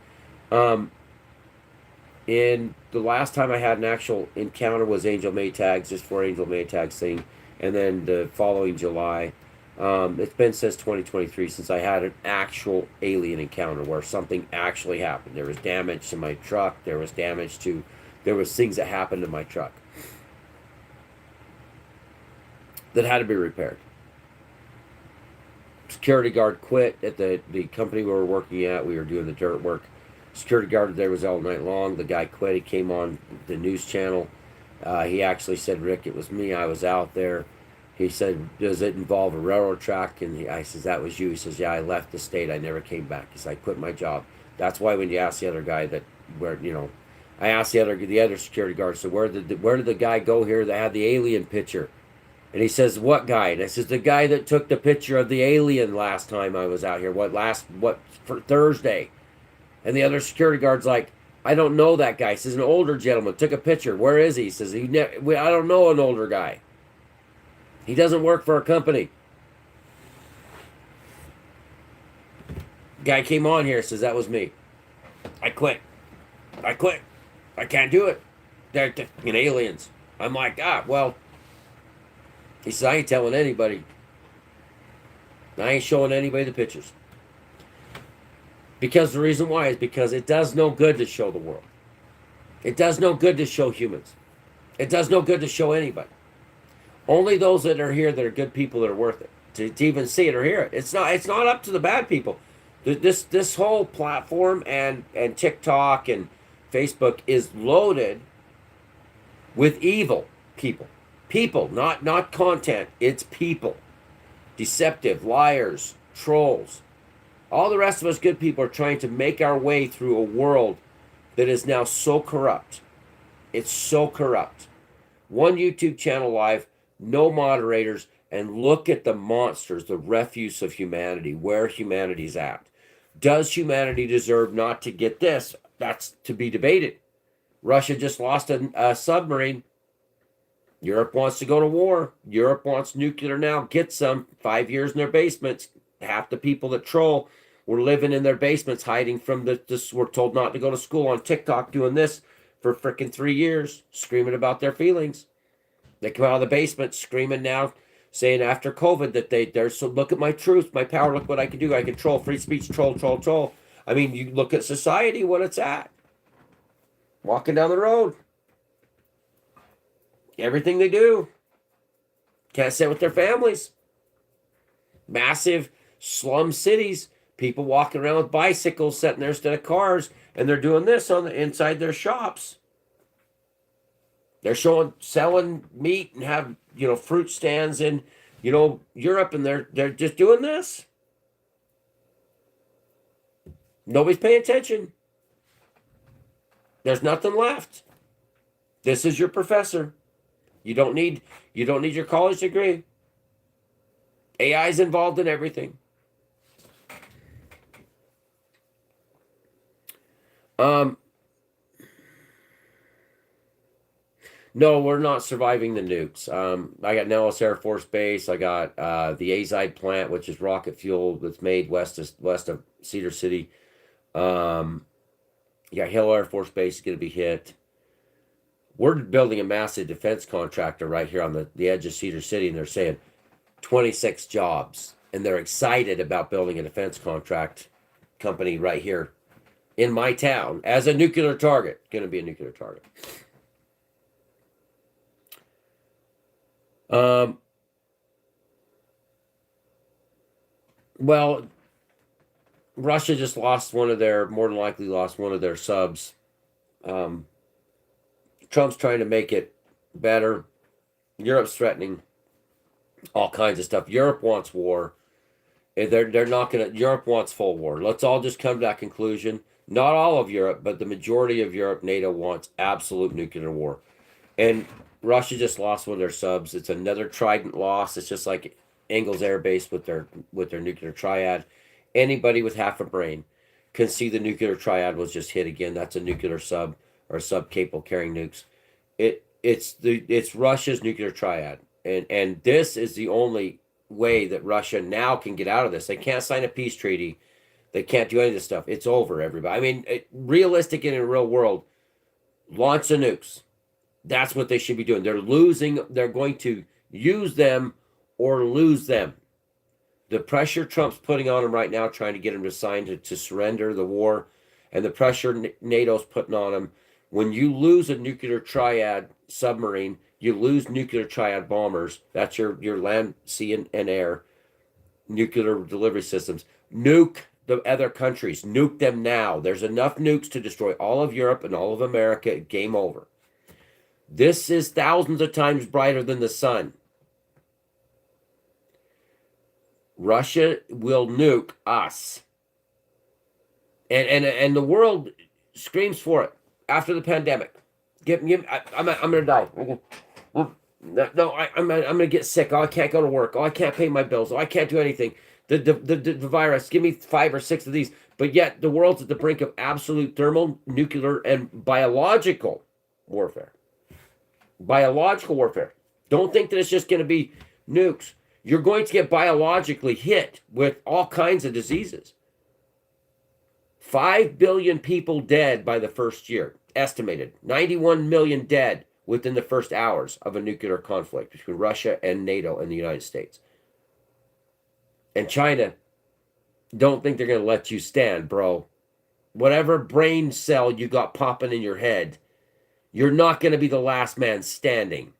And the last time I had an actual encounter was Angel Maytags, just for Angel Maytags thing, and then the following July. It's been since 2023 since I had an actual alien encounter where something actually happened. There was damage to my truck. There was things that happened to my truck that had to be repaired. Security guard quit at the company we were working at. We were doing the dirt work. Security guard there was all night long. The guy quit. He came on the news channel. He actually said, "Rick, it was me. I was out there." He said, "Does it involve a railroad track?" And I says, "That was you." He says, "Yeah, I left the state. I never came back." He said, "I quit my job." That's why when you ask the other guy I asked the other security guard, so where did the guy go here that had the alien picture? And he says, "What guy?" And I says, "The guy that took the picture of the alien last time I was out here. For Thursday?" And the other security guard's like, "I don't know that guy." He says, "An older gentleman took a picture. Where is he?" He says, I don't know an older guy. He doesn't work for a company." Guy came on here, says, "That was me. I quit. I can't do it. They're aliens." I'm like, well. He says, "I ain't telling anybody. I ain't showing anybody the pictures." Because the reason why is because it does no good to show the world. It does no good to show humans. It does no good to show anybody. Only those that are here that are good people that are worth it to even see it or hear it. It's not up to the bad people. This whole platform and TikTok and Facebook is loaded with evil people. People, not content. It's people. Deceptive, liars, trolls. All the rest of us good people are trying to make our way through a world that is now so corrupt. It's so corrupt. One YouTube channel live, no moderators, and look at the monsters, the refuse of humanity, where humanity's at. Does humanity deserve not to get this? That's to be debated. Russia just lost a submarine. Europe wants to go to war. Europe wants nuclear now. Get some. 5 years in their basements. Half the people that troll were living in their basements, hiding from this. We're told not to go to school on TikTok, doing this for freaking 3 years, screaming about their feelings. They come out of the basement screaming now, saying after COVID that they're so look at my truth, my power, look what I can do. I control free speech, troll. I mean, you look at society, what it's at. Walking down the road. Everything they do. Can't sit with their families. Massive slum cities. People walking around with bicycles sitting there instead of cars, and they're doing this on the inside their shops. They're selling meat and have, fruit stands in, Europe, and they're just doing this. Nobody's paying attention. There's nothing left. This is your professor. You don't need your college degree. AI is involved in everything. No, we're not surviving the nukes. I got Nellis Air Force Base. I got the Azide plant, which is rocket fuel that's made west of Cedar City. You got Hill Air Force Base is going to be hit. We're building a massive defense contractor right here on the edge of Cedar City, and they're saying 26 jobs. And they're excited about building a defense contract company right here in my town as a nuclear target. Going to be a nuclear target. Well, Russia just more than likely lost one of their subs. Trump's trying to make it better. Europe's threatening all kinds of stuff. Europe wants war. They're not gonna. Europe wants full war. Let's all just come to that conclusion. Not all of Europe, but the majority of Europe, NATO wants absolute nuclear war. And Russia just lost one of their subs. It's another Trident loss. It's just like Ingalls Air Base with their nuclear triad. Anybody with half a brain can see the nuclear triad was just hit again. That's a nuclear sub or sub capable carrying nukes. It's Russia's nuclear triad, and this is the only way that Russia now can get out of this. They can't sign a peace treaty. They can't do any of this stuff. It's over, everybody. I mean, realistic in a real world, launch the nukes. That's what they should be doing. They're losing. They're going to use them or lose them. The pressure Trump's putting on them right now, trying to get them to sign to surrender the war, and the pressure NATO's putting on them. When you lose a nuclear triad submarine, you lose nuclear triad bombers. That's your land, sea, and air nuclear delivery systems. Nuke the other countries. Nuke them now. There's enough nukes to destroy all of Europe and all of America. Game over. This is thousands of times brighter than the sun. Russia will nuke us. And the world screams for it after the pandemic. I'm going to die. I'm going to get sick. Oh, I can't go to work. Oh, I can't pay my bills. Oh, I can't do anything. The virus. Give me 5 or 6 of these. But yet the world's at the brink of absolute thermal, nuclear, and biological warfare. Biological warfare. Don't think that it's just going to be nukes. You're going to get biologically hit with all kinds of diseases. 5 billion people dead by the first year, estimated. 91 million dead within the first hours of a nuclear conflict between Russia and NATO and the United States. And China, don't think they're going to let you stand, bro. Whatever brain cell you got popping in your head, you're not going to be the last man standing.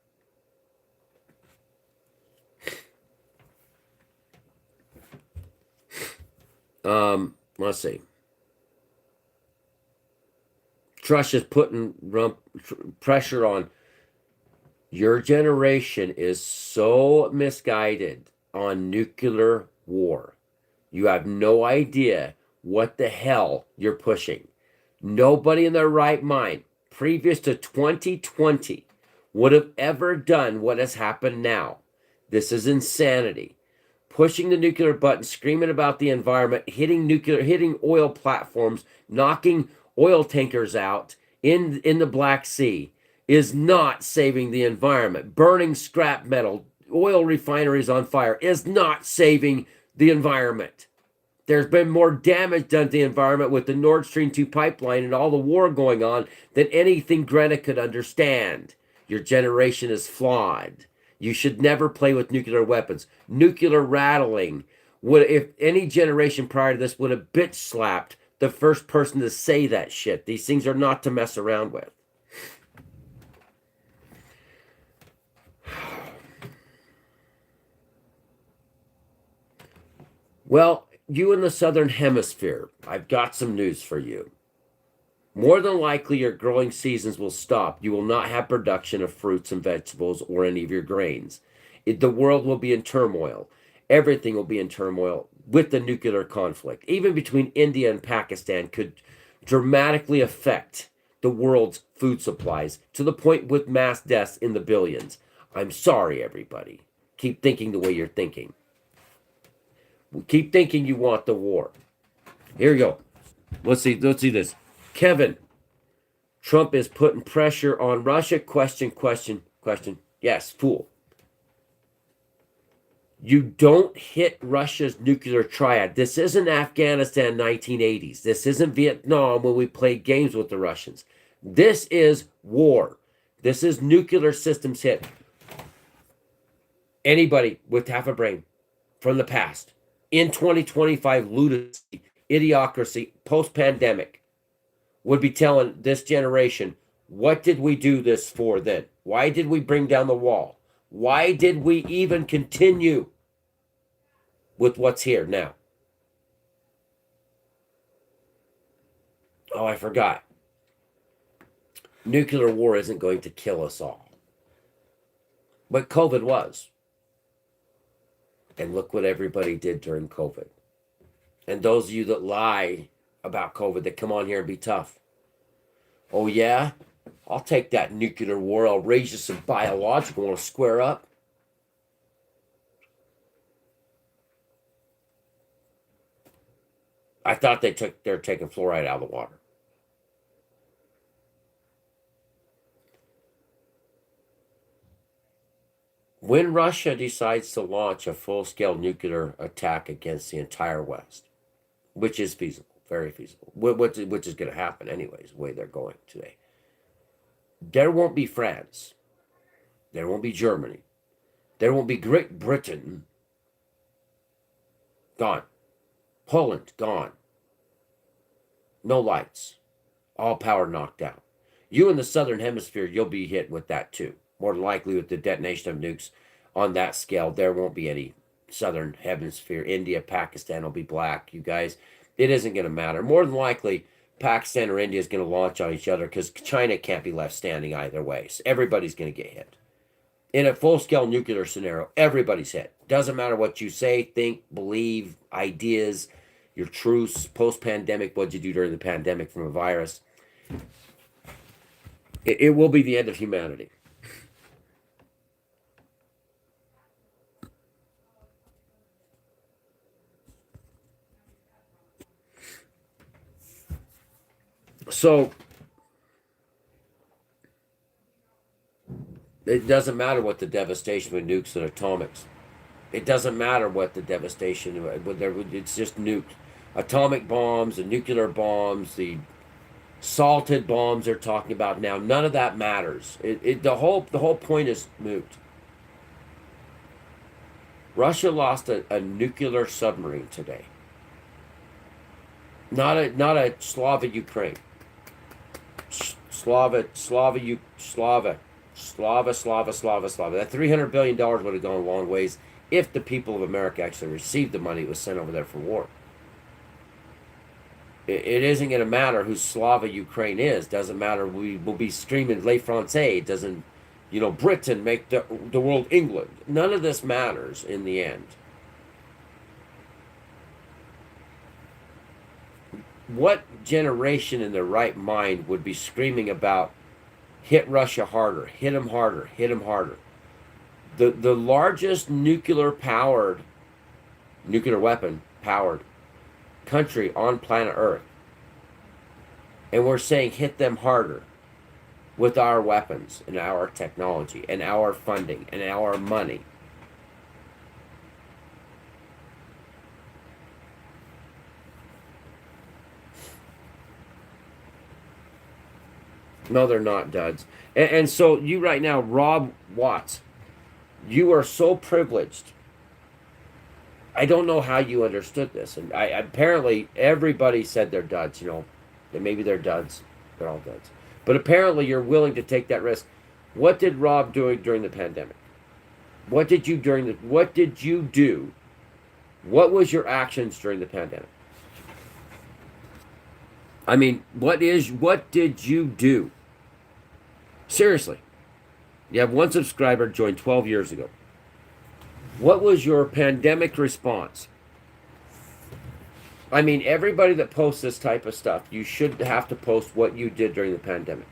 Let's see. Russia's putting pressure on. Your generation is so misguided on nuclear war. You have no idea what the hell you're pushing. Nobody in their right mind, previous to 2020, would have ever done what has happened now. This is insanity. Pushing the nuclear button, screaming about the environment, hitting oil platforms, knocking oil tankers out in the Black Sea, is not saving the environment. Burning scrap metal, oil refineries on fire is not saving the environment. There's been more damage done to the environment with the Nord Stream 2 pipeline and all the war going on than anything Greta could understand. Your generation is flawed. You should never play with nuclear weapons. Nuclear rattling would, if any generation prior to this would have bitch slapped the first person to say that shit. These things are not to mess around with. Well, you in the Southern Hemisphere, I've got some news for you. More than likely, your growing seasons will stop. You will not have production of fruits and vegetables or any of your grains. The world will be in turmoil. Everything will be in turmoil with the nuclear conflict. Even between India and Pakistan could dramatically affect the world's food supplies to the point with mass deaths in the billions. I'm sorry, everybody. Keep thinking the way you're thinking. Keep thinking you want the war. Here you go. Let's see this. Kevin, Trump is putting pressure on Russia. Question. Yes, fool. You don't hit Russia's nuclear triad. This isn't Afghanistan 1980s. This isn't Vietnam when we played games with the Russians. This is war. This is nuclear systems hit. Anybody with half a brain from the past in 2025 lunacy, idiocracy, post-pandemic would be telling this generation, what did we do this for then? Why did we bring down the wall? Why did we even continue with what's here now? Oh, I forgot. Nuclear war isn't going to kill us all. But COVID was. And look what everybody did during COVID. And those of you that lie about COVID, that come on here and be tough. Oh, yeah? I'll take that nuclear war. I'll raise you some biological. Want to square up? I thought they're taking fluoride out of the water. When Russia decides to launch a full-scale nuclear attack against the entire West, which is feasible, very feasible, which is going to happen anyways, the way they're going today, there won't be France. There won't be Germany. There won't be Great Britain. Gone. Poland, gone. No lights. All power knocked out. You in the Southern Hemisphere, you'll be hit with that too. More than likely with the detonation of nukes on that scale, there won't be any Southern Hemisphere. India, Pakistan will be black, you guys. It isn't going to matter. More than likely, Pakistan or India is going to launch on each other because China can't be left standing either way. So everybody's going to get hit. In a full-scale nuclear scenario, everybody's hit. Doesn't matter what you say, think, believe, ideas, your truths, post-pandemic, what'd you do during the pandemic from a virus. It will be the end of humanity. So it doesn't matter what the devastation with nukes and atomics. It doesn't matter what the devastation, it's just nuked. Atomic bombs, and nuclear bombs, the salted bombs they're talking about now, none of that matters. The whole point is moot. Russia lost a nuclear submarine today. Not a Slava Ukraine. Slava. That $300 billion would have gone a long ways if the people of America actually received the money that was sent over there for war. It isn't going to matter who Slava Ukraine is. Doesn't matter. We will be screaming "Les Français." It doesn't, Britain make the world England. None of this matters in the end. What generation in their right mind would be screaming about hit Russia harder, hit them harder, hit them harder? The largest nuclear weapon powered country on planet Earth. And we're saying hit them harder. with our weapons and our technology and our funding and our money. No, they're not duds. And so you right now, Rob Watts, you are so privileged. I don't know how you understood this, and I apparently everybody said they're duds. You know, that maybe they're duds. They're all duds. But apparently, you're willing to take that risk. What did Rob do during the pandemic? What did you during the? What did you do? What was your actions during the pandemic? I mean, what did you do? Seriously, you have one subscriber joined 12 years ago. What was your pandemic response? I mean, everybody that posts this type of stuff, you should have to post what you did during the pandemic.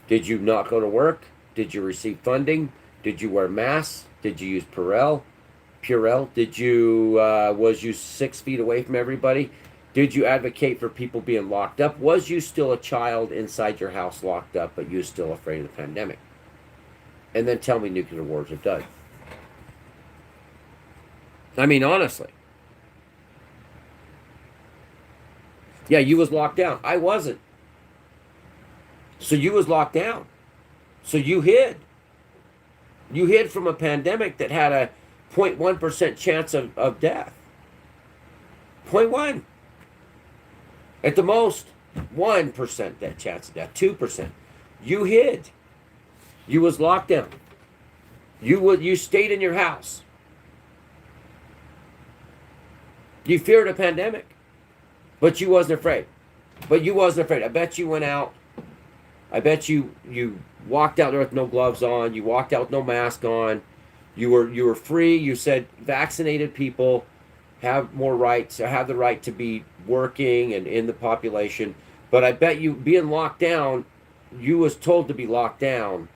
Did you not go to work? Did you receive funding? Did you wear masks? Did you use Purell? Did you was you 6 feet away from everybody? Did you advocate for people being locked up? Was you still a child inside your house locked up, but you were still afraid of the pandemic? And then tell me nuclear wars are done. I mean, honestly. Yeah, you was locked down. I wasn't. So you was locked down. So you hid. You hid from a pandemic that had a 0.1% chance of death. 0.1. At the most, 1% that chance of death. 2%. You hid. You was locked down. You stayed in your house. You feared a pandemic. But you wasn't afraid. I bet you went out. I bet you walked out there with no gloves on. You walked out with no mask on. You were free. You said vaccinated people have more rights, have the right to be working and in the population. But I bet you being locked down, you was told to be locked down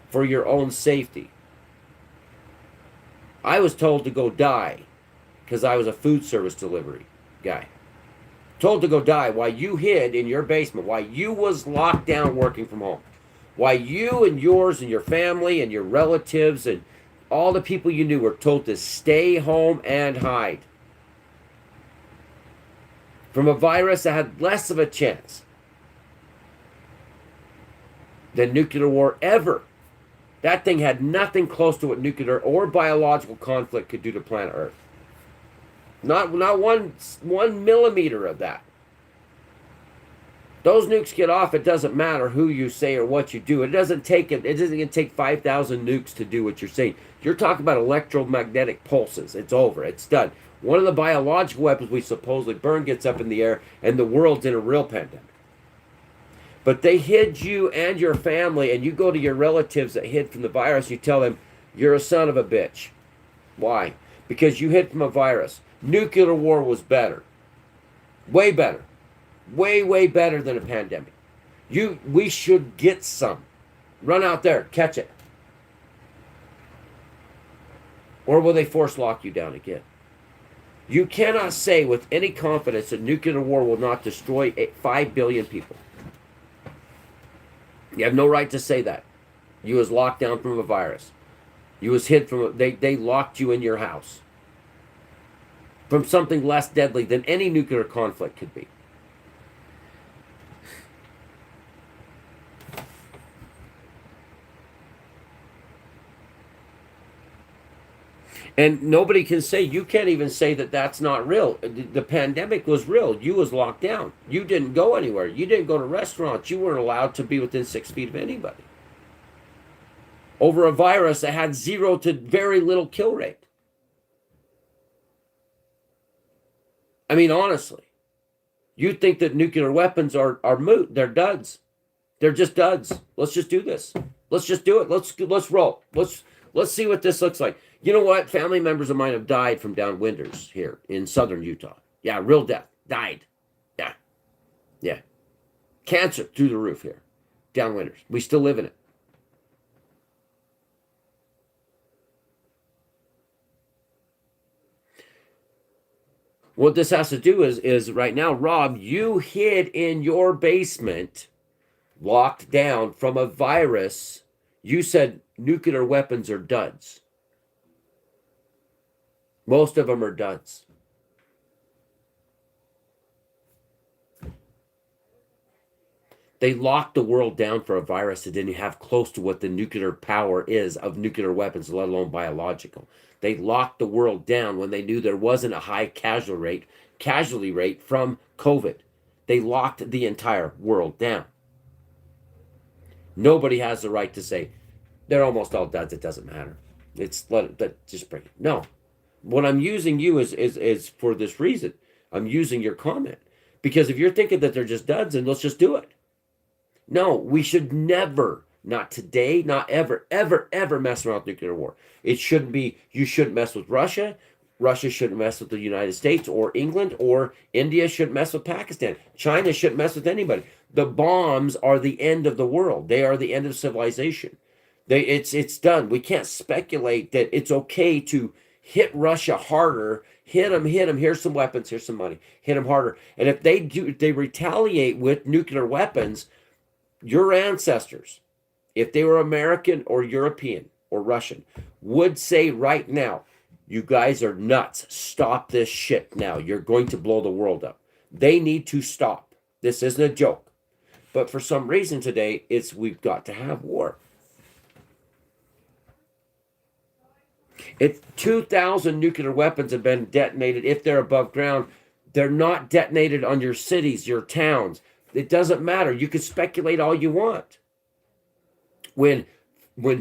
for your own safety. I was told to go die because I was a food service delivery guy. Told to go die while you hid in your basement, while you was locked down working from home, while you and yours and your family and your relatives and all the people you knew were told to stay home and hide from a virus that had less of a chance than nuclear war ever. That thing had nothing close to what nuclear or biological conflict could do to planet Earth. Not one millimeter of that. Those nukes get off. It doesn't matter who you say or what you do. It doesn't even take 5,000 nukes to do what you're saying. You're talking about electromagnetic pulses. It's over. It's done. One of the biological weapons we supposedly burn gets up in the air, and the world's in a real pandemic. But they hid you and your family, and you go to your relatives that hid from the virus. You tell them you're a son of a bitch. Why? Because you hid from a virus. Nuclear war was better. Way better. Way better than a pandemic. We should get some. Run out there, catch it. Or will they force lock you down again? You cannot say with any confidence that nuclear war will not destroy 5 billion people. You have no right to say that. You was locked down from a virus. You was hid from they locked you in your house. From something less deadly than any nuclear conflict could be. And nobody can say, you can't even say that that's not real. The pandemic was real. You was locked down. You didn't go anywhere. You didn't go to restaurants. You weren't allowed to be within 6 feet of anybody. Over a virus that had 0 to very little kill rate. I mean, honestly, you think that nuclear weapons are moot. They're duds. They're just duds. Let's just do this. Let's just do it. Let's roll. Let's see what this looks like. You know what? Family members of mine have died from downwinders here in southern Utah. Yeah, real death. Died. Yeah. Cancer through the roof here. Downwinders. We still live in it. What this has to do is right now, Rob, you hid in your basement locked down from a virus. You said nuclear weapons are duds. Most of them are duds. They locked the world down for a virus that didn't have close to what the nuclear power is of nuclear weapons, let alone biological. They locked the world down when they knew there wasn't a high casualty rate from COVID. They locked the entire world down. Nobody has the right to say they're almost all duds. It doesn't matter. Just bring it. No, what I'm using you is for this reason. I'm using your comment because if you're thinking that they're just duds, then let's just do it. No, we should never, not today, not ever, ever, ever mess around with nuclear war. It shouldn't be, you shouldn't mess with Russia. Russia shouldn't mess with the United States or England, or India shouldn't mess with Pakistan. China shouldn't mess with anybody. The bombs are the end of the world. They are the end of civilization. It's done. We can't speculate that it's okay to hit Russia harder. Hit them. Here's some weapons. Here's some money. Hit them harder. And if they retaliate with nuclear weapons, your ancestors, if they were American or European or Russian, would say right now, you guys are nuts. Stop this shit now. You're going to blow the world up. They need to stop. This isn't a joke. But for some reason today, we've got to have war. If 2,000 nuclear weapons have been detonated, if they're above ground, they're not detonated on your cities, your towns. It doesn't matter. You can speculate all you want. When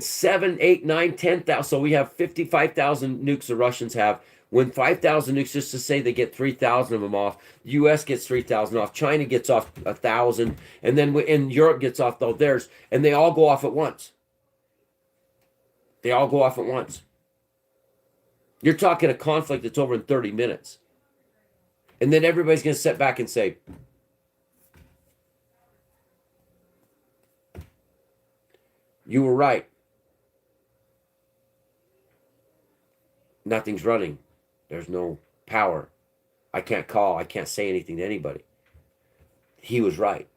7, 8, 9, 10,000, so we have 55,000 nukes the Russians have. When 5,000 nukes, just to say they get 3,000 of them off, the U.S. gets 3,000 off, China gets off 1,000, and then in Europe gets off theirs, and they all go off at once. They all go off at once. You're talking a conflict that's over in 30 minutes. And then everybody's going to sit back and say, you were right. Nothing's running. There's no power. I can't call. I can't say anything to anybody. He was right.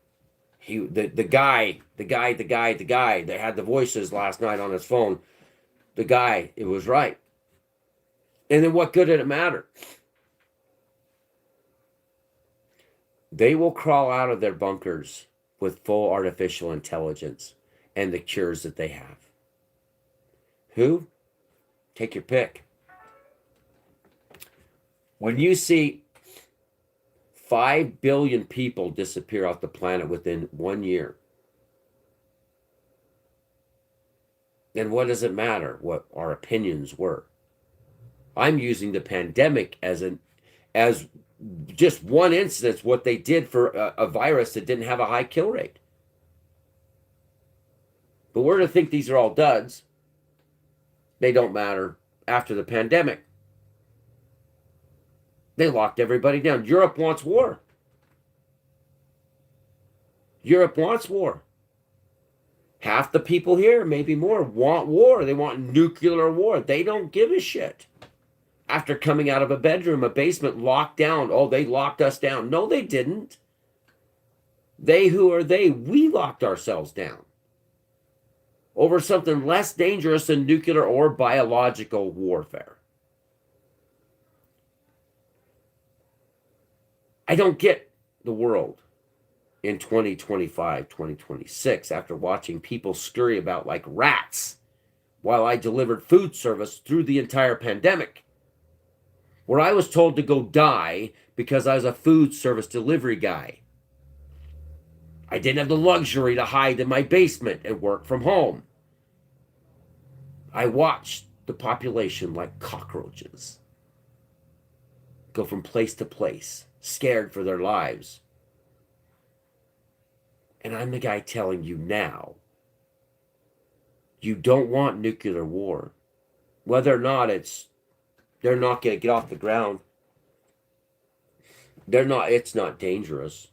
The guy that had the voices last night on his phone, it was right. And then what good did it matter? They will crawl out of their bunkers with full artificial intelligence and the cures that they have. Who? Take your pick. When you see 5 billion people disappear off the planet within 1 year, then what does it matter what our opinions were? I'm using the pandemic as just one instance, what they did for a virus that didn't have a high kill rate. But we're to think these are all duds. They don't matter after the pandemic. They locked everybody down. Europe wants war. Europe wants war. Half the people here, maybe more, want war. They want nuclear war. They don't give a shit. After coming out of a bedroom, a basement, locked down. Oh, they locked us down. No, they didn't. Who are they? We locked ourselves down. Over something less dangerous than nuclear or biological warfare. I don't get the world in 2025, 2026 after watching people scurry about like rats while I delivered food service through the entire pandemic, where I was told to go die because I was a food service delivery guy. I didn't have the luxury to hide in my basement and work from home. I watched the population like cockroaches go from place to place, scared for their lives. And I'm the guy telling you now, you don't want nuclear war. Whether or not they're not going to get off the ground. It's not dangerous.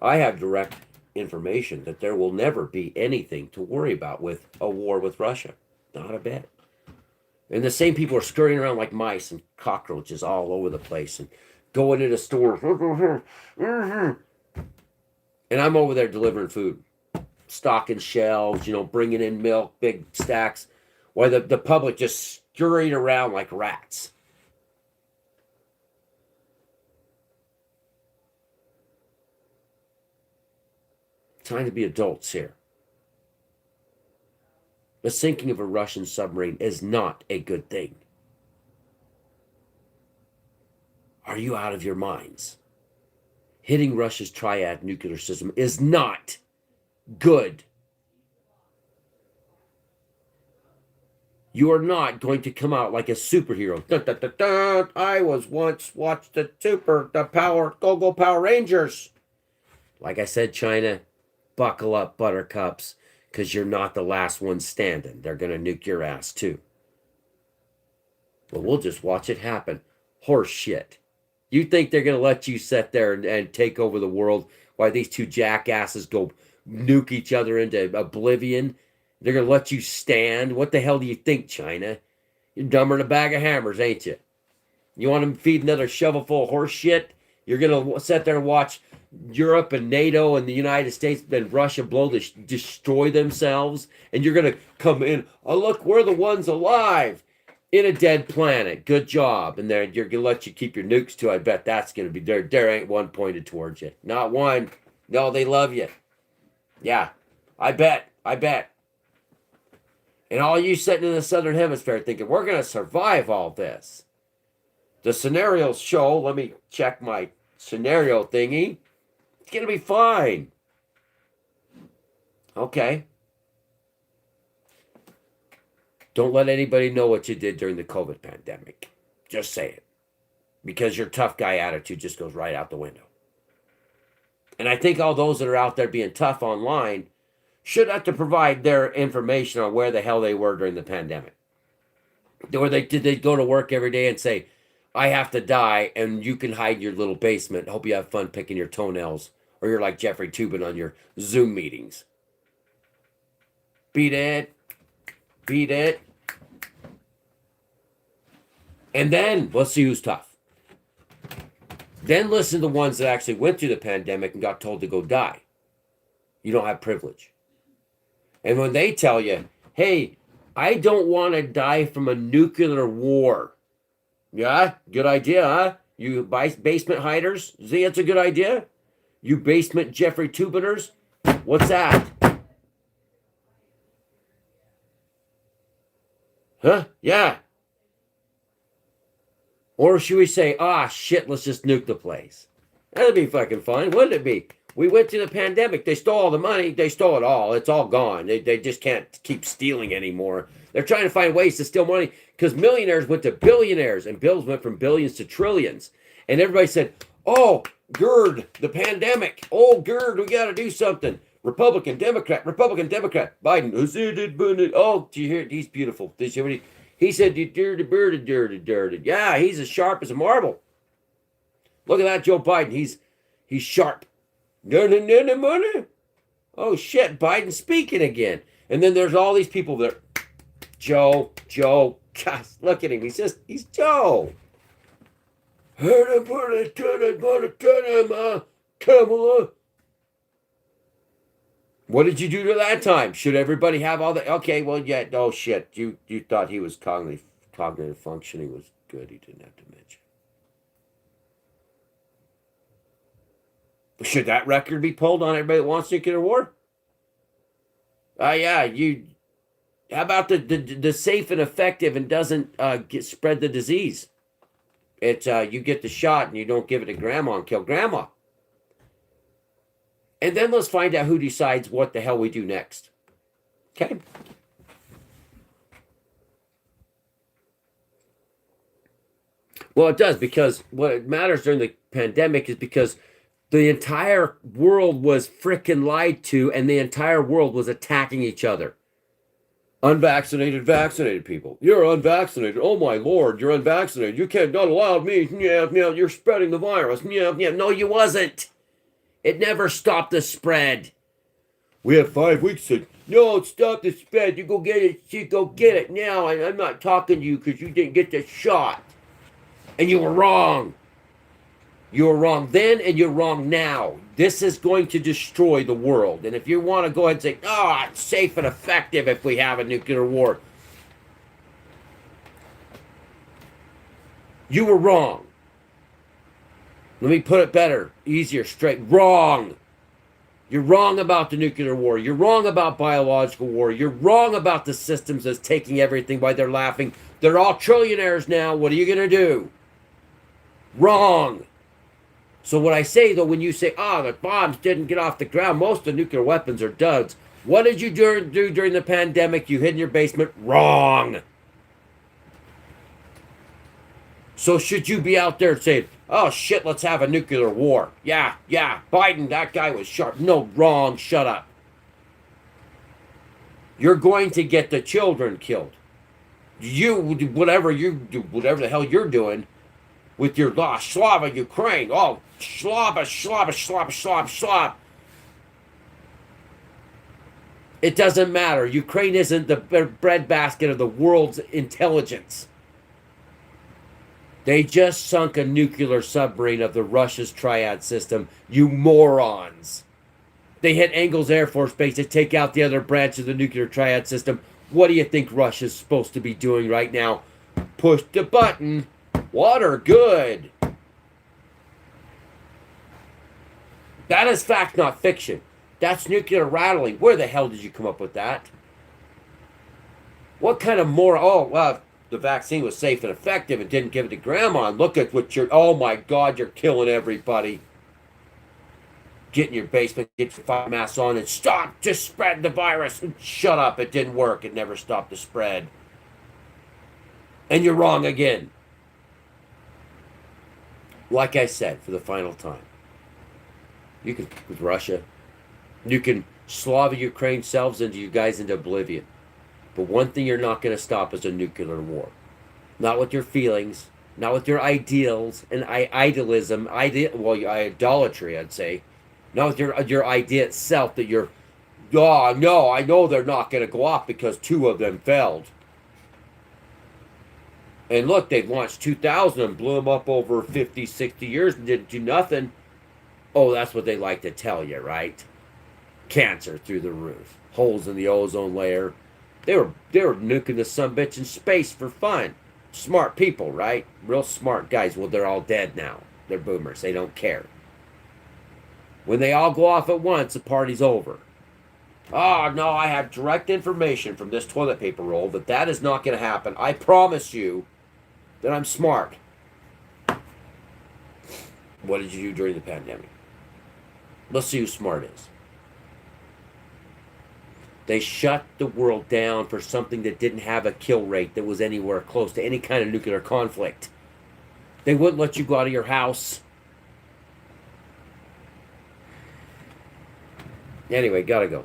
I have direct information that there will never be anything to worry about with a war with Russia. Not a bit. And the same people are scurrying around like mice and cockroaches all over the place and going into stores. And I'm over there delivering food. stocking shelves, bringing in milk, big stacks, while the public just scurried around like rats. Time to be adults here. The sinking of a Russian submarine is not a good thing. Are you out of your minds? Hitting Russia's triad nuclear system is not good. You are not going to come out like a superhero. Dun, dun, dun, dun. I was once watched the Power Rangers. Like I said, China, buckle up, buttercups, because you're not the last one standing. They're going to nuke your ass too. Well, we'll just watch it happen. Horse shit. You think they're going to let you sit there and take over the world while these two jackasses go nuke each other into oblivion? They're going to let you stand? What the hell do you think, China? You're dumber than a bag of hammers, ain't you? You want to feed another shovelful of horse shit? You're going to sit there and watch Europe and NATO and the United States and Russia destroy themselves? And you're going to come in, oh, look, we're the ones alive in a dead planet. Good job. And they're going to let you keep your nukes too. I bet that's going to be there. There ain't one pointed towards you. Not one. No, they love you. Yeah, I bet. And all you sitting in the Southern Hemisphere thinking, we're going to survive all this. The scenarios show, let me check my scenario thingy. It's going to be fine. Okay. Don't let anybody know what you did during the COVID pandemic. Just say it. Because your tough guy attitude just goes right out the window. And I think all those that are out there being tough online should have to provide their information on where the hell they were during the pandemic. Or did they go to work every day and say, I have to die, and you can hide in your little basement. Hope you have fun picking your toenails. Or you're like Jeffrey Toobin on your Zoom meetings. Beat it. And then, let's see who's tough. Then listen to the ones that actually went through the pandemic and got told to go die. You don't have privilege. And when they tell you, hey, I don't want to die from a nuclear war. Yeah, good idea, huh? You basement hiders? See, that's a good idea? You basement Jeffrey Toobiners? What's that? Huh? Yeah. Or should we say, shit, let's just nuke the place? That'd be fucking fun, wouldn't it be? We went through the pandemic. They stole all the money. They stole it all. It's all gone. They just can't keep stealing anymore. They're trying to find ways to steal money because millionaires went to billionaires and bills went from billions to trillions. And everybody said, oh, GERD, the pandemic. Oh, GERD, we got to do something. Republican, Democrat. Biden. Oh, do you hear it? He's beautiful. Did you hear what he said, you dirty dirty. Yeah, he's as sharp as a marble. Look at that, Joe Biden. He's sharp. Money. Oh shit, Biden's speaking again. And then there's all these people that Joe, gosh, look at him. He's Joe. Kamala. What did you do to that time? Should everybody have all that? Okay, well, yeah, oh shit. You thought he was cognitive functioning was good. He didn't have to mention. Should that record be pulled on everybody that wants nuclear war? Yeah, how about the safe and effective and doesn't spread the disease? It's you get the shot and you don't give it to grandma and kill grandma. And then let's find out who decides what the hell we do next. Okay? Well, it does, because what matters during the pandemic is because the entire world was frickin' lied to, and the entire world was attacking each other. Unvaccinated, vaccinated people. You're unvaccinated. Oh my Lord, you're unvaccinated. You can't, not allowed me. Yeah, you're spreading the virus. Yeah. No, you wasn't. It never stopped the spread. We have 5 weeks to, no, stop the spread. You go get it. You go get it now. I'm not talking to you because you didn't get the shot. And you were wrong. You were wrong then and you're wrong now. This is going to destroy the world. And if you want to go ahead and say, oh, it's safe and effective if we have a nuclear war, you were wrong. Let me put it better, easier, straight. Wrong. You're wrong about the nuclear war. You're wrong about biological war. You're wrong about the systems that's taking everything while they're laughing. They're all trillionaires now. What are you going to do? Wrong. So what I say, though, when you say, the bombs didn't get off the ground, most of the nuclear weapons are duds. What did you do during the pandemic? You hid in your basement? Wrong. So should you be out there saying, oh, shit, let's have a nuclear war? Yeah, Biden, that guy was sharp. No, wrong, shut up. You're going to get the children killed. Whatever the hell you're doing with your Slava Ukraine. Oh, Slava. It doesn't matter. Ukraine isn't the breadbasket of the world's intelligence. They just sunk a nuclear submarine of the Russia's triad system, you morons. They hit Engels Air Force Base to take out the other branch of the nuclear triad system. What do you think Russia's supposed to be doing right now? Push the button. Water, good. That is fact, not fiction. That's nuclear rattling. Where the hell did you come up with that? What kind of the vaccine was safe and effective and didn't give it to grandma. And look at what oh my God, you're killing everybody. Get in your basement, get your fire mask on, and stop just spreading the virus. Shut up, it didn't work. It never stopped the spread. And you're wrong again. Like I said, for the final time. You can, with Russia, you can Slava Ukraine selves into you guys into oblivion. But one thing you're not going to stop is a nuclear war. Not with your feelings, not with your ideals and idolatry, I'd say. Not with your idea itself that you're, no, I know they're not going to go off because 2 of them failed. And look, they launched 2,000 and blew them up over 50, 60 years and didn't do nothing. Oh, that's what they like to tell you, right? Cancer through the roof. Holes in the ozone layer. They were nuking the sumbitch in space for fun. Smart people, right? Real smart guys. Well, they're all dead now. They're boomers. They don't care. When they all go off at once, the party's over. Oh, no, I have direct information from this toilet paper roll that that is not going to happen. I promise you that I'm smart. What did you do during the pandemic? Let's see who smart is. They shut the world down for something that didn't have a kill rate that was anywhere close to any kind of nuclear conflict. They wouldn't let you go out of your house. Anyway, gotta go.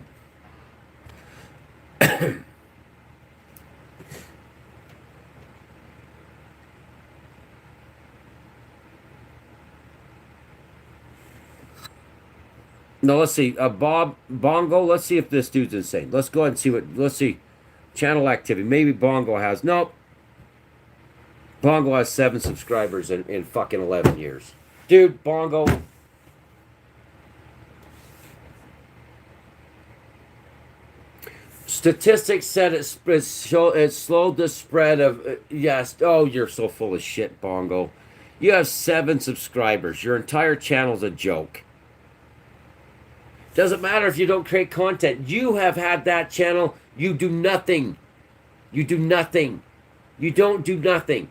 No, let's see. Bob Bongo. Let's see if this dude's insane. Let's go ahead and see what. Let's see. Channel activity. Maybe Bongo has. Nope. Bongo has 7 subscribers in fucking 11 years. Dude, Bongo. Statistics said it slowed the spread of. Yes. Oh, you're so full of shit, Bongo. You have 7 subscribers. Your entire channel's a joke. Doesn't matter if you don't create content. You have had that channel. You do nothing. You do nothing. You don't do nothing.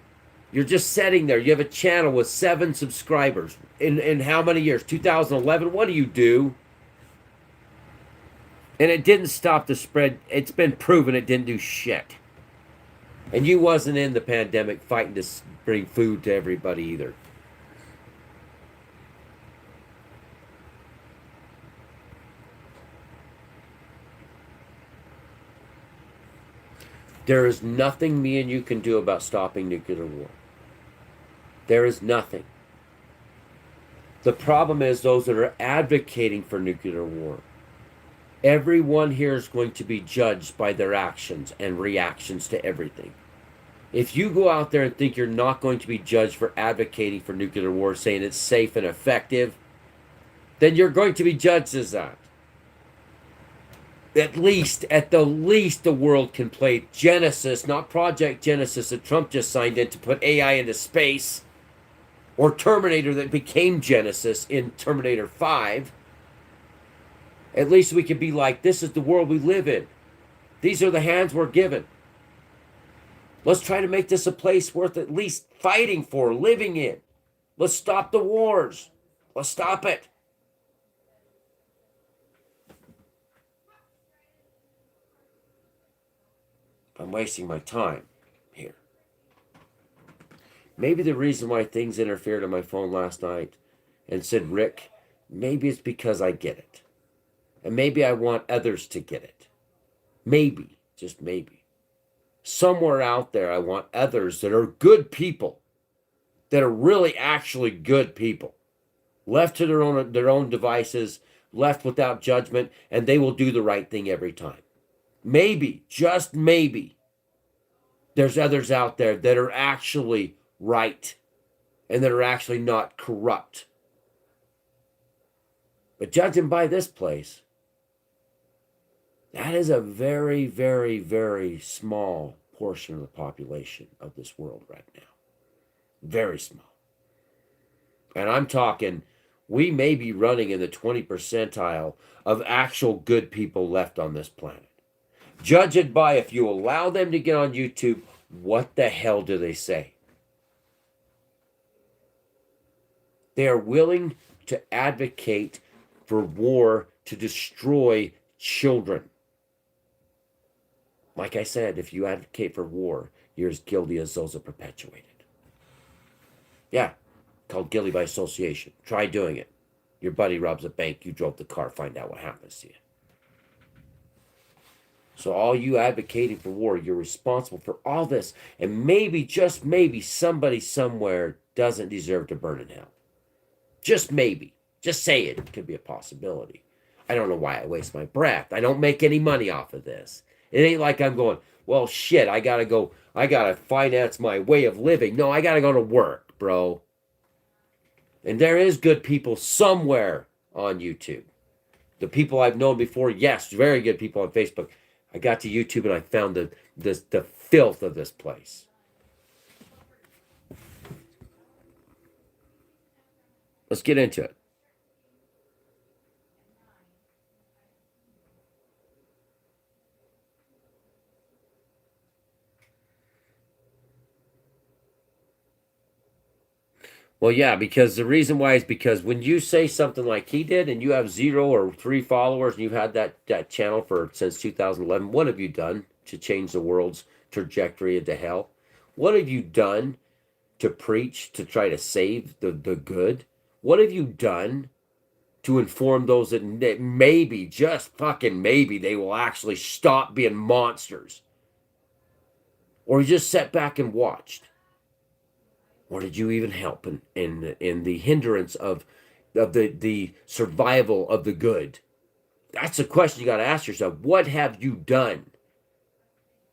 You're just sitting there. You have a channel with 7 subscribers. In how many years? 2011? What do you do? And it didn't stop the spread. It's been proven it didn't do shit. And you wasn't in the pandemic fighting to bring food to everybody either. There is nothing me and you can do about stopping nuclear war. There is nothing. The problem is those that are advocating for nuclear war. Everyone here is going to be judged by their actions and reactions to everything. If you go out there and think you're not going to be judged for advocating for nuclear war, saying it's safe and effective, then you're going to be judged as that. At the least, the world can play Genesis, not Project Genesis that Trump just signed in to put AI into space, or Terminator that became Genesis in Terminator 5. At least we can be like, this is the world we live in. These are the hands we're given. Let's try to make this a place worth at least fighting for, living in. Let's stop the wars. Let's stop it. I'm wasting my time here. Maybe the reason why things interfered on my phone last night and said, Rick, maybe it's because I get it. And maybe I want others to get it. Maybe, just maybe. Somewhere out there, I want others that are good people, that are really actually good people, left to their own devices, left without judgment, and they will do the right thing every time. Maybe, just maybe, there's others out there that are actually right and that are actually not corrupt. But judging by this place, that is a very, very, very small portion of the population of this world right now. Very small. And I'm talking, we may be running in the 20 percentile of actual good people left on this planet. Judge it by, if you allow them to get on YouTube, what the hell do they say? They are willing to advocate for war to destroy children. Like I said, if you advocate for war, you're as guilty as those that perpetuate it. Yeah, called guilty by association. Try doing it. Your buddy robs a bank, you drove the car, find out what happens to you. So all you advocating for war, you're responsible for all this. And maybe, just maybe, somebody somewhere doesn't deserve to burn in hell. Just maybe. Just say it. It could be a possibility. I don't know why I waste my breath. I don't make any money off of this. It ain't like I'm going, well, shit, I gotta finance my way of living. No, I gotta go to work, bro. And there is good people somewhere on YouTube. The people I've known before, yes, very good people on Facebook. I got to YouTube and I found the filth of this place. Let's get into it. Well, yeah, because the reason why is because when you say something like he did and you have 0 or 3 followers and you've had that channel for since 2011, what have you done to change the world's trajectory into hell? What have you done to preach to try to save the good? What have you done to inform those that maybe, just fucking maybe, they will actually stop being monsters? Or you just sat back and watched? Or did you even help in the hindrance of the survival of the good? That's the question you got to ask yourself. What have you done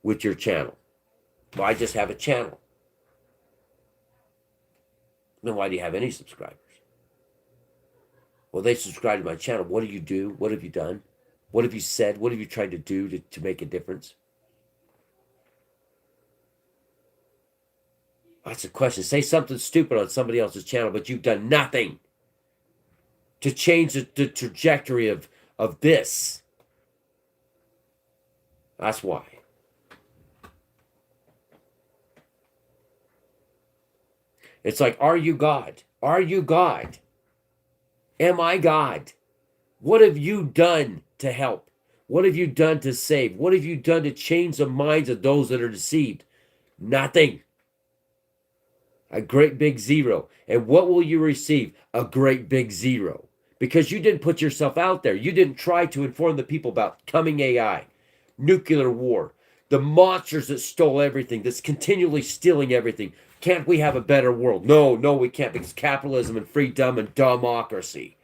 with your channel? Well, I just have a channel. Then why do you have any subscribers? Well, they subscribe to my channel. What do you do? What have you done? What have you said? What have you tried to do to make a difference? That's the question. Say something stupid on somebody else's channel, but you've done nothing to change the trajectory of this. That's why. It's like, are you God? Are you God? Am I God? What have you done to help? What have you done to save? What have you done to change the minds of those that are deceived? Nothing. A great big 0. And what will you receive? A great big 0. Because you didn't put yourself out there. You didn't try to inform the people about coming AI, nuclear war, the monsters that stole everything, that's continually stealing everything. Can't we have a better world? No, we can't, because capitalism and freedom and democracy.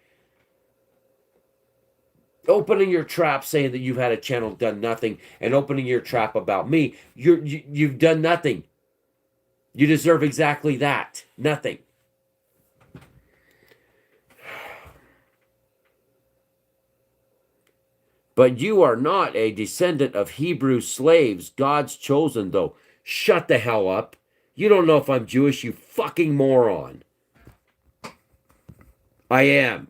Opening your trap saying that you've had a channel done nothing, and opening your trap about me, you've done nothing. You deserve exactly that. Nothing. But you are not a descendant of Hebrew slaves, God's chosen, though. Shut the hell up. You don't know if I'm Jewish, you fucking moron. I am.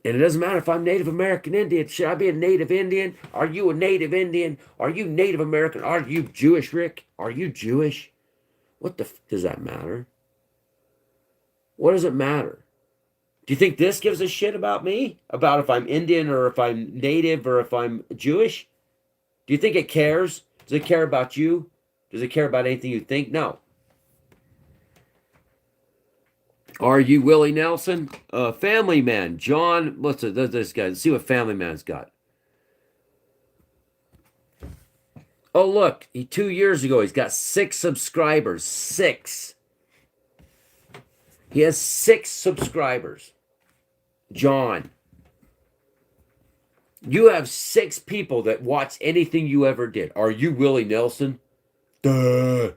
And it doesn't matter if I'm Native American Indian. Should I be a Native Indian? Are you a Native Indian? Are you Native American? Are you Jewish, Rick? Are you Jewish? What the does that matter? What does it matter? Do you think this gives a shit about me? About if I'm Indian or if I'm Native or if I'm Jewish? Do you think it cares? Does it care about you? Does it care about anything you think? No. Are you Willie Nelson? Family Man. John, what's this guy? Let's see what Family Man's got. Oh, look. 2 years ago, he's got 6 subscribers. 6. He has 6 subscribers. John. You have 6 people that watch anything you ever did. Are you Willie Nelson? Duh.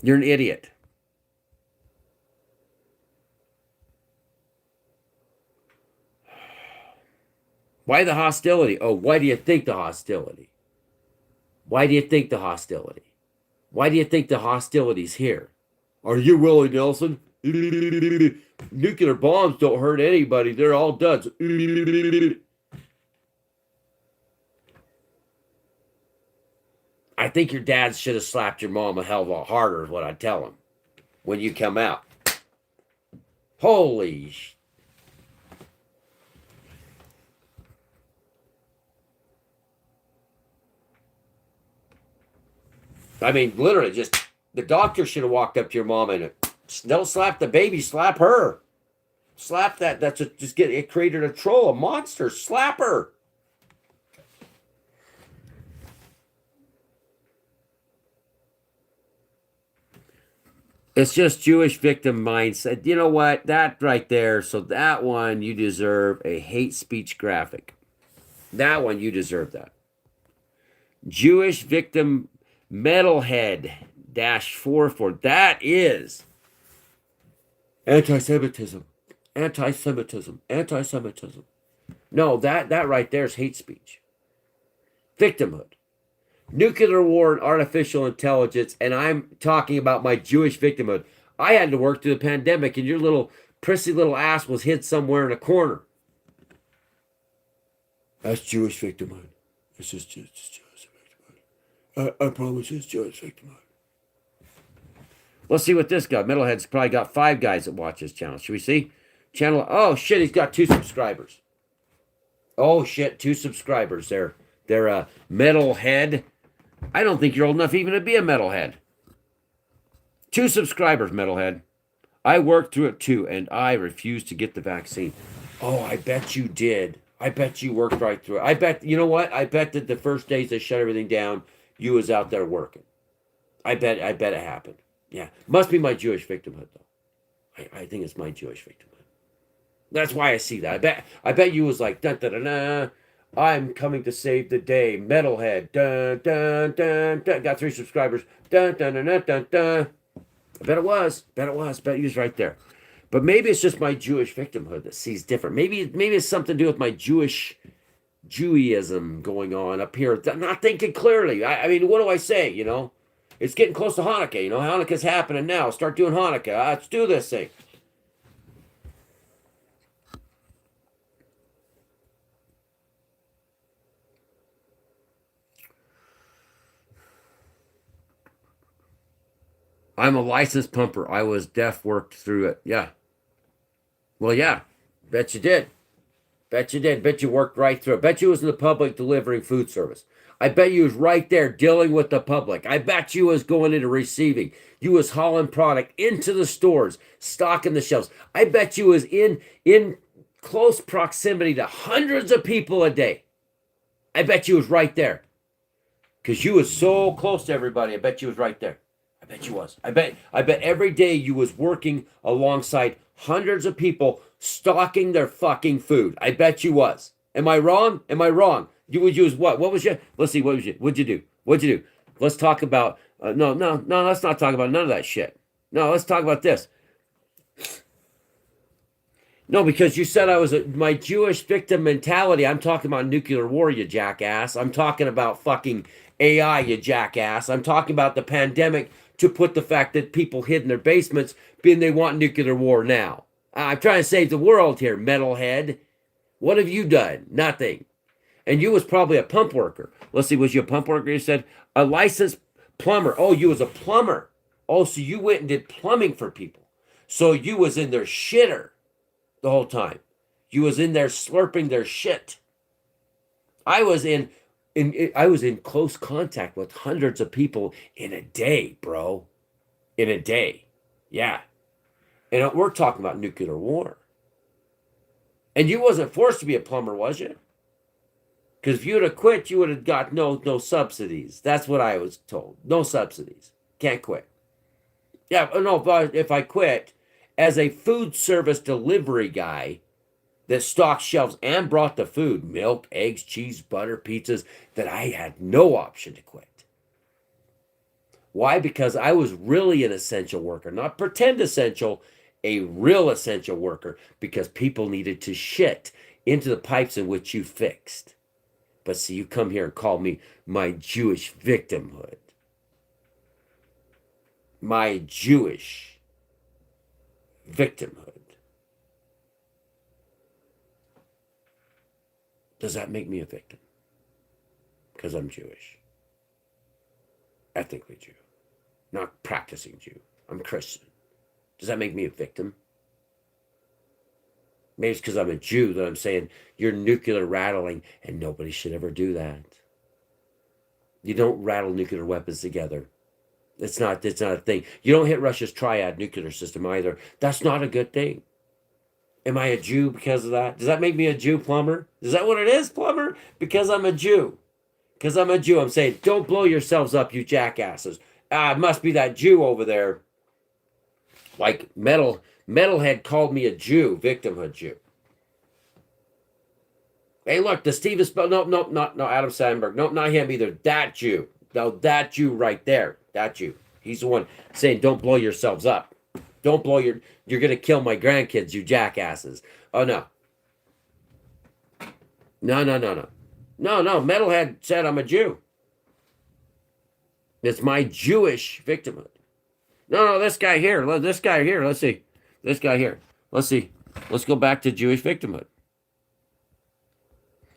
You're an idiot. Why the hostility? Oh, why do you think the hostility? Why do you think the hostility? Why do you think the hostility's here? Are you Willie Nelson? Nuclear bombs don't hurt anybody. They're all duds. I think your dad should have slapped your mom a hell of a lot harder is what I'd tell him when you come out. Holy I mean, literally, just the doctor should have walked up to your mom and don't slap the baby, slap her. Slap that. That's it created a troll, a monster. Slap her. It's just Jewish victim mindset. You know what? That right there. So that one, you deserve a hate speech graphic. That one, you deserve that. Jewish victim metalhead -44. That is anti-Semitism. Anti-Semitism. Anti-Semitism. No, that right there is hate speech. Victimhood. Nuclear war and artificial intelligence, and I'm talking about my Jewish victimhood. I had to work through the pandemic, and your little prissy little ass was hid somewhere in a corner. That's Jewish victimhood. It's just Jewish victimhood. I promise it's Jewish victimhood. Let's see what this guy, Metalhead's probably got 5 guys that watch his channel. Should we see? Channel, oh shit, he's got 2 subscribers. Oh shit, 2 subscribers. They're a Metalhead. I don't think you're old enough even to be a Metalhead. 2 subscribers, Metalhead. I worked through it too, and I refused to get the vaccine. Oh, I bet you did. I bet you worked right through it. I bet, you know what? I bet that the first days they shut everything down, you was out there working. I bet it happened. Yeah. Must be my Jewish victimhood, though. I think it's my Jewish victimhood. That's why I see that. I bet you was like, dun, dun, dun, dun. I'm coming to save the day. Metalhead. Dun, dun, dun, dun. Got 3 subscribers. Dun, dun, dun, dun, dun, dun. I bet it was. Bet you was right there. But maybe it's just my Jewish victimhood that sees different. Maybe it's something to do with my Jewism going on up here. Not thinking clearly. I mean, what do I say, you know? It's getting close to Hanukkah, you know? Hanukkah's happening now. Start doing Hanukkah. Let's do this thing. I'm a licensed pumper. I was deaf, worked through it. Yeah. Well, yeah. Bet you did. Bet you did. Bet you worked right through it. Bet you was in the public delivering food service. I bet you was right there dealing with the public. I bet you was going into receiving. You was hauling product into the stores, stocking the shelves. I bet you was in close proximity to hundreds of people a day. I bet you was right there. Because you was so close to everybody. I bet you was right there. I bet you was. I bet every day you was working alongside hundreds of people stocking their fucking food. I bet you was. Am I wrong? Am I wrong? You would use what? What was your? Let's see. What was you? What'd you do? What'd you do? Let's talk about. No. Let's not talk about none of that shit. No, let's talk about this. No, because you said I was my Jewish victim mentality. I'm talking about nuclear war, you jackass. I'm talking about fucking AI, you jackass. I'm talking about the pandemic to put the fact that people hid in their basements being they want nuclear war now. I'm trying to save the world here, metalhead. What have you done? Nothing. And you was probably a pump worker. Let's see, was you a pump worker? You said a licensed plumber. Oh, you was a plumber. Oh, so you went and did plumbing for people. So you was in their shitter the whole time. You was in there slurping their shit. I was in close contact with hundreds of people in a day, bro. In a day. Yeah. And we're talking about nuclear war. And you wasn't forced to be a plumber, was you? Because if you would have quit, you would have got no subsidies. That's what I was told. No subsidies. Can't quit. Yeah, no, but if I quit as a food service delivery guy that stocked shelves and brought the food, milk, eggs, cheese, butter, pizzas, that I had no option to quit. Why? Because I was really an essential worker, not pretend essential, a real essential worker, because people needed to shit into the pipes in which you fixed. But see, you come here and call me my Jewish victimhood. My Jewish victimhood. Does that make me a victim? Because I'm Jewish. Ethnically Jew. Not practicing Jew. I'm Christian. Does that make me a victim? Maybe it's because I'm a Jew that I'm saying you're nuclear rattling and nobody should ever do that. You don't rattle nuclear weapons together. It's not a thing. You don't hit Russia's triad nuclear system either. That's not a good thing. Am I a Jew because of that? Does that make me a Jew, plumber? Is that what it is, plumber? Because I'm a Jew. Because I'm a Jew. I'm saying, don't blow yourselves up, you jackasses. It must be that Jew over there. Like Metalhead called me a Jew, victimhood Jew. Hey, look, the Steven Spell. No, Adam Sandberg. Nope, not him either. That Jew. No, that Jew right there. That Jew. He's the one saying, don't blow yourselves up. Don't blow you're going to kill my grandkids, you jackasses. Oh, no. No. Metalhead said I'm a Jew. It's my Jewish victimhood. No, this guy here. Let's see. This guy here. Let's see. Let's go back to Jewish victimhood.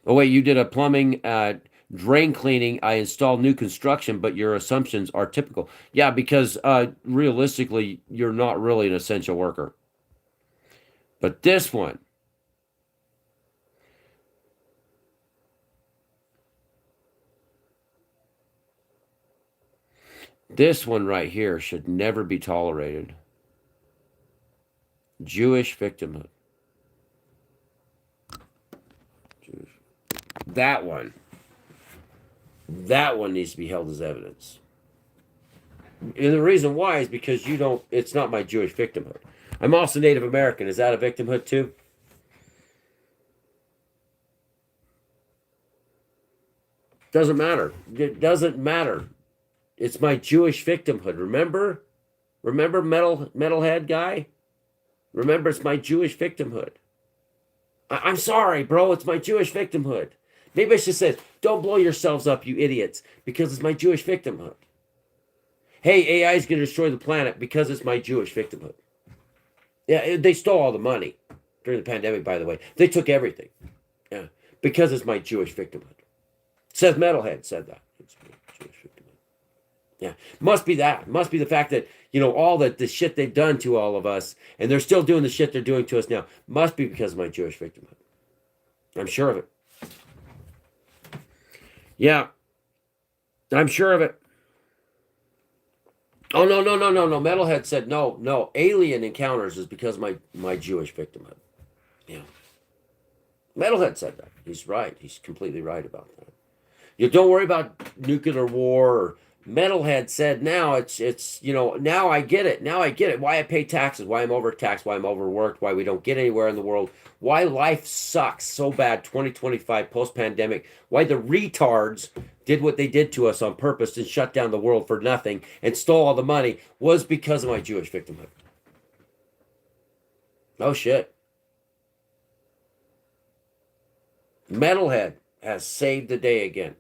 Oh, wait, you did a plumbing, drain cleaning. I installed new construction, but your assumptions are typical. Yeah, because realistically, you're not really an essential worker. But this one. This one right here should never be tolerated. Jewish victimhood. That one needs to be held as evidence. And the reason why is because it's not my Jewish victimhood. I'm also Native American. Is that a victimhood too? Doesn't matter. It doesn't matter. It's my Jewish victimhood. Remember metalhead guy? Remember, it's my Jewish victimhood. I'm sorry, bro. It's my Jewish victimhood. Maybe I should say, don't blow yourselves up, you idiots, because it's my Jewish victimhood. Hey, AI is going to destroy the planet because it's my Jewish victimhood. Yeah, they stole all the money during the pandemic, by the way. They took everything. Yeah, because it's my Jewish victimhood. Seth Metalhead said that. It's my Jewish victimhood. Yeah, must be that. Must be the fact that, all the shit they've done to all of us, and they're still doing the shit they're doing to us now, must be because of my Jewish victimhood. I'm sure of it. Yeah, I'm sure of it. Oh, no. Metalhead said, no. Alien encounters is because of my Jewish victimhood. Yeah. Metalhead said that. He's right. He's completely right about that. You don't worry about nuclear war or Metalhead said, now it's now I get it. Now I get it. Why I pay taxes, why I'm overtaxed, why I'm overworked, why we don't get anywhere in the world, why life sucks so bad 2025 post-pandemic, why the retards did what they did to us on purpose and shut down the world for nothing and stole all the money was because of my Jewish victimhood. Oh shit. Metalhead has saved the day again.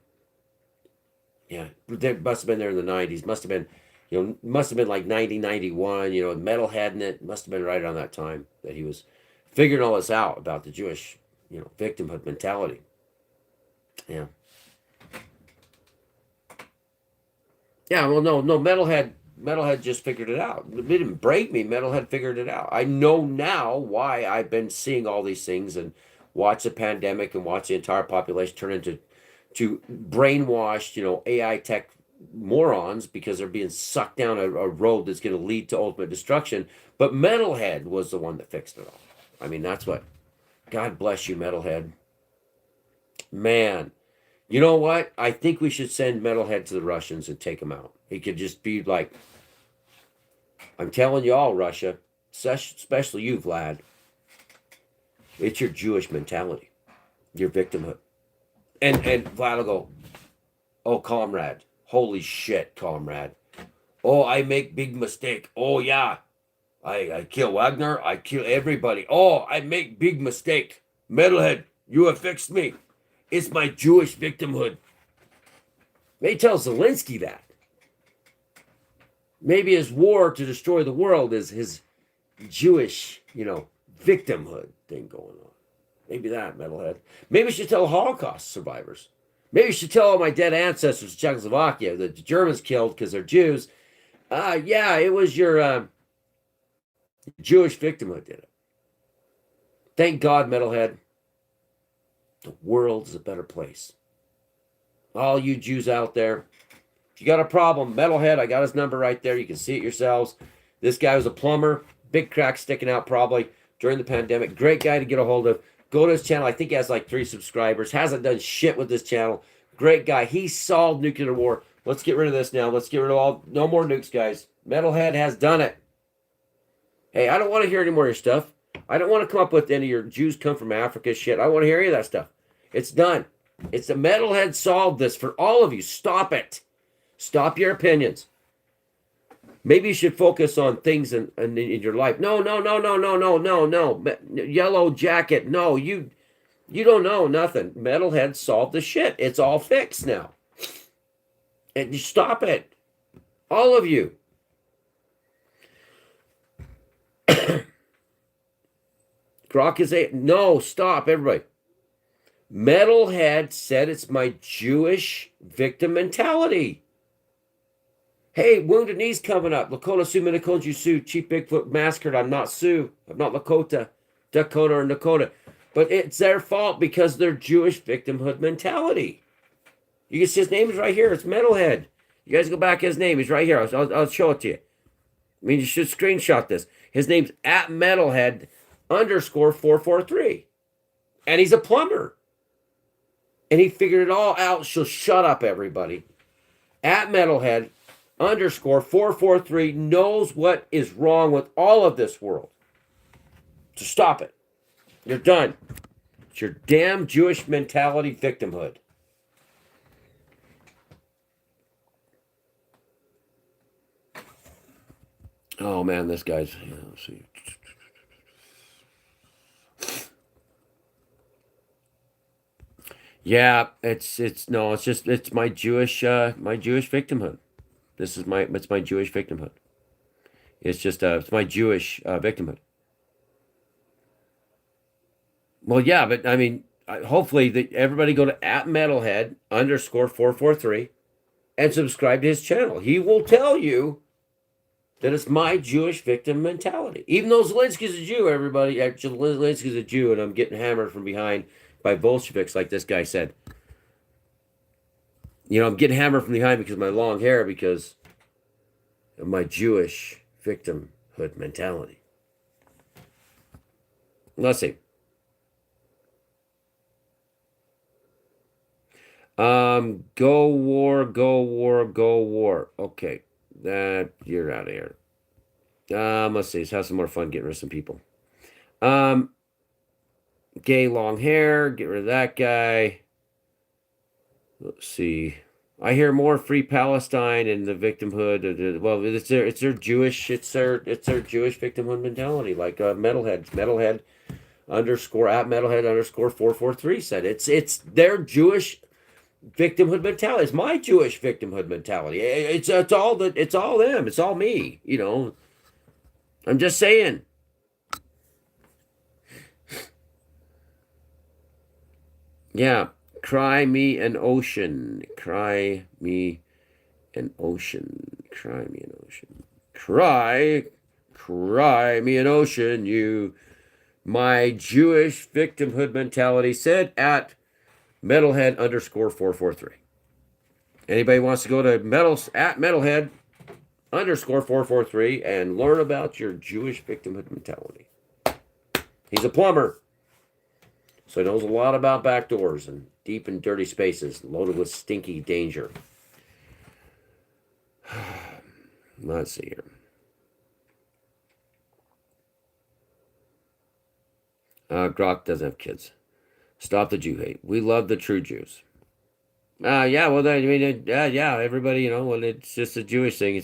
Yeah, they must have been there in the 90s. Must have been, must have been like 1991, Metalhead in it. Must have been right around that time that he was figuring all this out about the Jewish, victimhood mentality. Yeah. Yeah, well, no, Metalhead just figured it out. It didn't break me. Metalhead figured it out. I know now why I've been seeing all these things and watch the pandemic and watch the entire population turn into brainwashed, AI tech morons because they're being sucked down a road that's going to lead to ultimate destruction. But Metalhead was the one that fixed it all. I mean, that's what. God bless you, Metalhead. Man, you know what? I think we should send Metalhead to the Russians and take him out. He could just be like, I'm telling you all, Russia, especially you, Vlad, it's your Jewish mentality, your victimhood. And Vlad will go, oh, comrade, holy shit, comrade. Oh, I make big mistake. Oh, yeah, I kill Wagner. I kill everybody. Oh, I make big mistake. Metalhead, you have fixed me. It's my Jewish victimhood. They tell Zelensky that. Maybe his war to destroy the world is his Jewish, victimhood thing going on. Maybe that, Metalhead. Maybe we should tell Holocaust survivors. Maybe we should tell all my dead ancestors in Czechoslovakia that the Germans killed because they're Jews. Yeah, it was your Jewish victimhood did it. Thank God, Metalhead. The world is a better place. All you Jews out there, if you got a problem, Metalhead, I got his number right there. You can see it yourselves. This guy was a plumber, big crack sticking out probably during the pandemic. Great guy to get a hold of. Go to his channel. I think he has like 3 subscribers. Hasn't done shit with this channel. Great guy. He solved nuclear war. Let's get rid of this now. Let's get rid of no more nukes, guys. Metalhead has done it. Hey, I don't want to hear any more of your stuff. I don't want to come up with any of your Jews come from Africa shit. I don't want to hear any of that stuff. It's done. It's the Metalhead solved this for all of you. Stop it. Stop your opinions. Maybe you should focus on things in your life. No. Yellow jacket. No, you don't know nothing. Metalhead solved the shit. It's all fixed now. And you stop it. All of you. Grok is no, stop, everybody. Metalhead said it's my Jewish victim mentality. Hey, Wounded Knee's coming up. Lakota Sioux, Minnekonju Sioux, Chief Bigfoot massacred. I'm not Sioux. I'm not Lakota, Dakota, or Dakota. But it's their fault because they're Jewish victimhood mentality. You can see his name is right here. It's Metalhead. You guys go back to his name. He's right here. I'll show it to you. I mean, you should screenshot this. His name's @Metalhead_443. And he's a plumber. And he figured it all out. So shut up, everybody. @Metalhead_443 knows what is wrong with all of this world. So stop it. You're done. It's your damn Jewish mentality victimhood. Oh man, this guy's. Let's see. Yeah, it's my Jewish victimhood. It's my Jewish victimhood. It's my Jewish victimhood. Well, yeah, but I mean, hopefully everybody go to @Metalhead_443 and subscribe to his channel. He will tell you that it's my Jewish victim mentality. Even though Zelensky's a Jew, everybody, actually, Zelensky's a Jew, and I'm getting hammered from behind by Bolsheviks, like this guy said. I'm getting hammered from behind because of my long hair, because of my Jewish victimhood mentality. Let's see. Go war, go war, go war. Okay, that you're out of here. Let's see. Let's have some more fun getting rid of some people. Um, gay long hair. Get rid of that guy. Let's see. I hear more free Palestine and the victimhood. Well, it's their Jewish it's their Jewish victimhood mentality. Like metalhead underscore at metalhead underscore 443 said it's their Jewish victimhood mentality. It's my Jewish victimhood mentality. It's all them. It's all me. I'm just saying. Yeah. Cry me an ocean. Cry me an ocean. Cry me an ocean. Cry me an ocean. My Jewish victimhood mentality said at metalhead underscore 443. Anybody wants to go to metalhead underscore 443 and learn about your Jewish victimhood mentality. He's a plumber, so he knows a lot about back doors and deep and dirty spaces loaded with stinky danger. Let's see here. Grok doesn't have kids. Stop the Jew hate. We love the true Jews. Yeah, well, I mean, yeah, everybody, well, it's just a Jewish thing.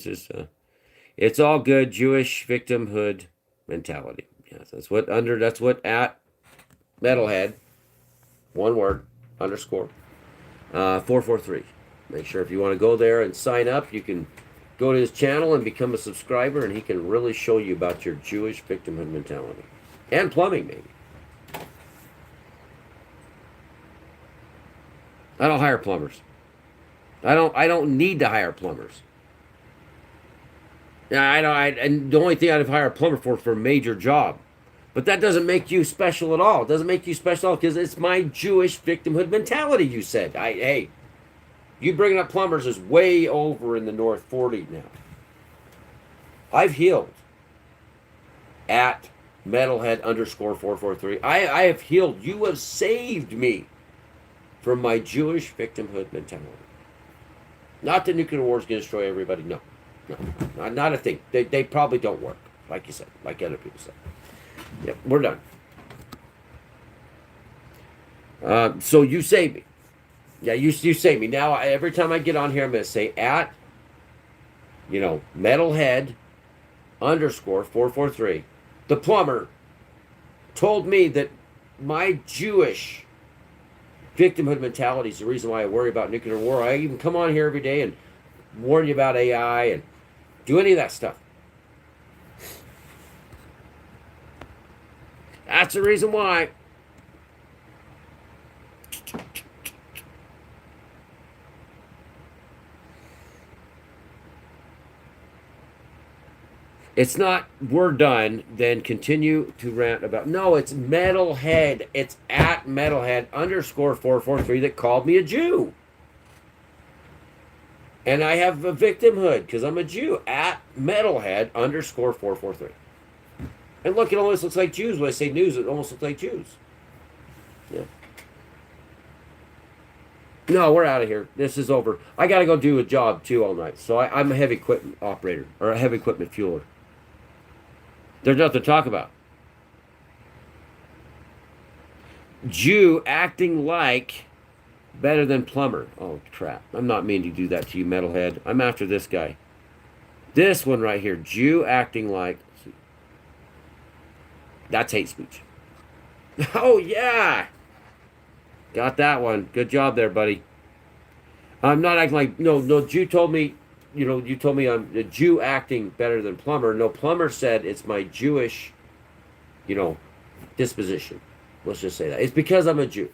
It's all good Jewish victimhood mentality. Yes, that's what at metalhead, one word, underscore, 443. Make sure if you want to go there and sign up, you can go to his channel and become a subscriber, and he can really show you about your Jewish victimhood mentality. And plumbing, maybe. I don't hire plumbers. I don't need to hire plumbers. Yeah, I don't. And the only thing I'd hire a plumber for a major job, but that doesn't make you special at all. It doesn't make you special because it's my Jewish victimhood mentality. You said, hey, you bringing up plumbers is way over in the North 40 now. I've healed at metalhead underscore 443. I have healed. You have saved me from my Jewish victimhood mentality. Not that nuclear war is going to destroy everybody. No. Not a thing. They probably don't work, like you said, like other people said. Yep, we're done. So you save me. Yeah, you save me. Now, every time I get on here, I'm going to say at, metalhead underscore 443. The plumber told me that my Jewish victimhood mentality is the reason why I worry about nuclear war. I even come on here every day and warn you about AI and do any of that stuff. That's the reason why. It's not, we're done, then continue to rant about. No, it's metalhead. It's at metalhead underscore 443 that called me a Jew. And I have a victimhood because I'm a Jew at metalhead underscore 443. And look, it almost looks like Jews. When I say news, it almost looks like Jews. Yeah. No, we're out of here. This is over. I got to go do a job too all night. So I'm a heavy equipment operator or a heavy equipment fueler. There's nothing to talk about. Jew acting like better than plumber. Oh, crap. I'm not meaning to do that to you, metalhead. I'm after this guy. This one right here. Jew acting like. That's hate speech. Oh, yeah. Got that one. Good job there, buddy. I'm not acting like. No, Jew told me. You told me I'm a Jew acting better than plumber. No, plumber said it's my Jewish, disposition. Let's just say that. It's because I'm a Jew.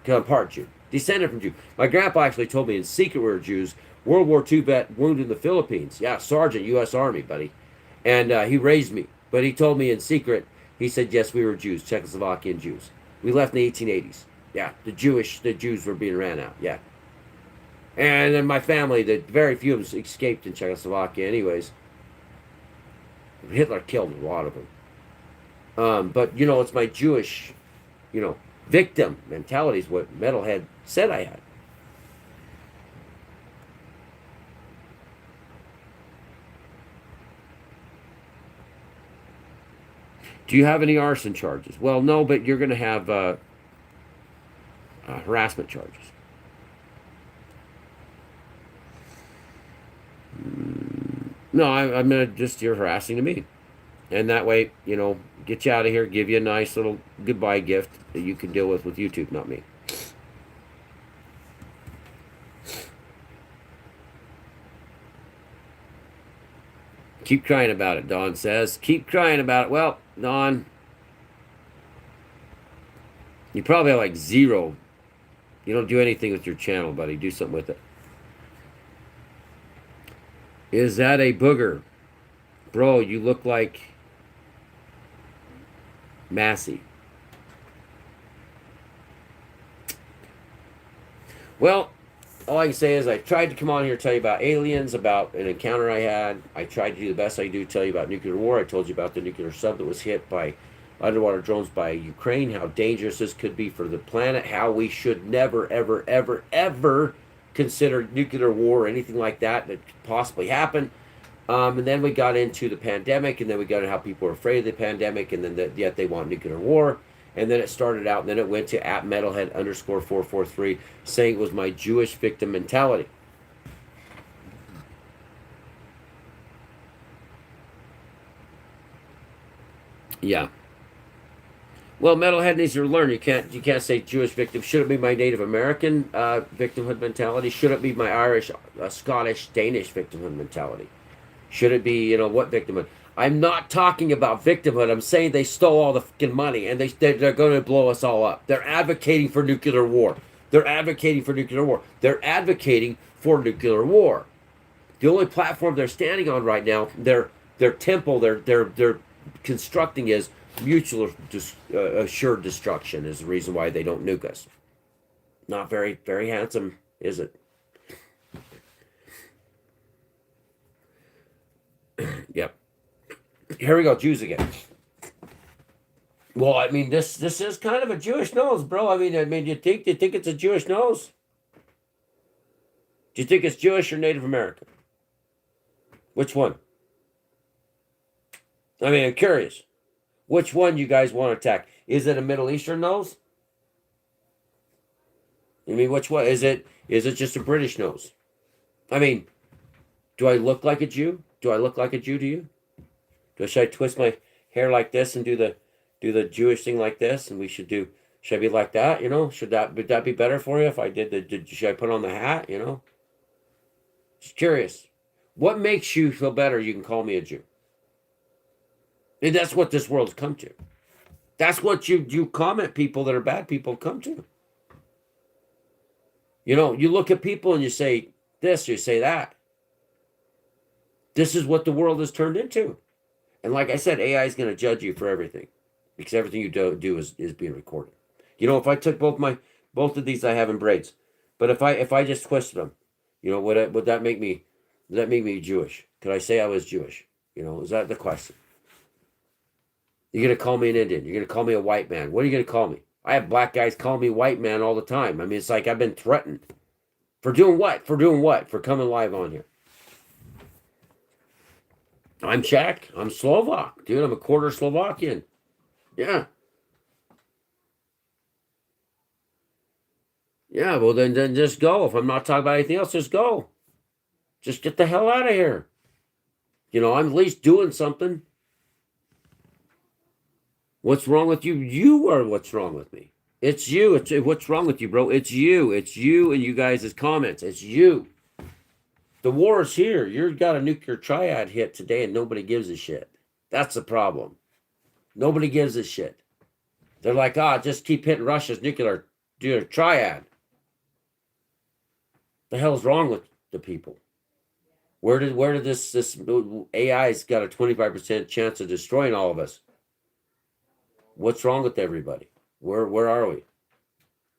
Because I'm part Jew. Descended from Jew. My grandpa actually told me in secret we were Jews. World War II vet, wounded in the Philippines. Yeah, Sergeant, U.S. Army, buddy. And he raised me. But he told me in secret, he said, yes, we were Jews, Czechoslovakian Jews. We left in the 1880s. Yeah, the Jews were being ran out. Yeah. And then my family, very few of us escaped in Czechoslovakia anyways. Hitler killed a lot of them. But, it's my Jewish, victim mentality is what Metalhead said I had. Do you have any arson charges? Well, no, but you're going to have harassment charges. No, I'm gonna just you're harassing me, and that way, get you out of here, give you a nice little goodbye gift that you can deal with YouTube, not me. Keep crying about it, Don says. Keep crying about it. Well, Don, you probably have like zero. You don't do anything with your channel, buddy. Do something with it. Is that a booger? Bro, you look like Massey. Well, all I can say is I tried to come on here and tell you about aliens, about an encounter I had. I tried to do the best I do, tell you about nuclear war. I told you about the nuclear sub that was hit by underwater drones by Ukraine, how dangerous this could be for the planet, how we should never, ever, ever, ever consider nuclear war or anything like that that could possibly happen. And then we got into the pandemic, and then we got into how people are afraid of the pandemic, and then yet they want nuclear war. And then it started out, and then it went to @metalhead_443 saying it was my Jewish victim mentality. Yeah. Well, metalhead needs to learn. You can't say Jewish victim. Should it be my Native American victimhood mentality? Should it be my Irish, Scottish, Danish victimhood mentality? Should it be what victimhood? I'm not talking about victimhood. I'm saying they stole all the fucking money and they're going to blow us all up. They're advocating for nuclear war. They're advocating for nuclear war. They're advocating for nuclear war. The only platform they're standing on right now, their temple, they're constructing is mutual assured destruction is the reason why they don't nuke us. Not very, very handsome, is it? Yep. Here we go, Jews again. Well, I mean, this is kind of a Jewish nose, bro. I mean, do you think it's a Jewish nose? Do you think it's Jewish or Native American? Which one? I mean, I'm curious. Which one you guys want to attack? Is it a Middle Eastern nose? I mean, which one is it? Is it just a British nose? I mean, do I look like a Jew? Do I look like a Jew to you? Should I twist my hair like this and do the Jewish thing like this? And should I be like that? Would that be better for you if I should I put on the hat? Just curious. What makes you feel better? You can call me a Jew. And that's what this world's come to. That's what you comment people that are bad people come to. You look at people and you say this, you say that. This is what the world has turned into. And like I said, AI is going to judge you for everything, because everything you do is being recorded. If I took both of these I have in braids, but if I just twisted them, would that make me Jewish? Could I say I was Jewish? Is that the question? You're going to call me an Indian. You're going to call me a white man. What are you going to call me? I have black guys call me white man all the time. I mean, it's like I've been threatened. For doing what? For doing what? For coming live on here. I'm Czech. I'm Slovak. Dude, I'm a quarter Slovakian. Yeah. Yeah, well then just go. If I'm not talking about anything else, just go. Just get the hell out of here. I'm at least doing something. What's wrong with you? You are what's wrong with me. It's you. What's wrong with you, bro? It's you. It's you and you guys' comments. It's you. The war is here. You've got a nuclear triad hit today and nobody gives a shit. That's the problem. Nobody gives a shit. They're like, just keep hitting Russia's nuclear triad. The hell's wrong with the people? Where did this AI's got a 25% chance of destroying all of us? What's wrong with everybody? Where are we?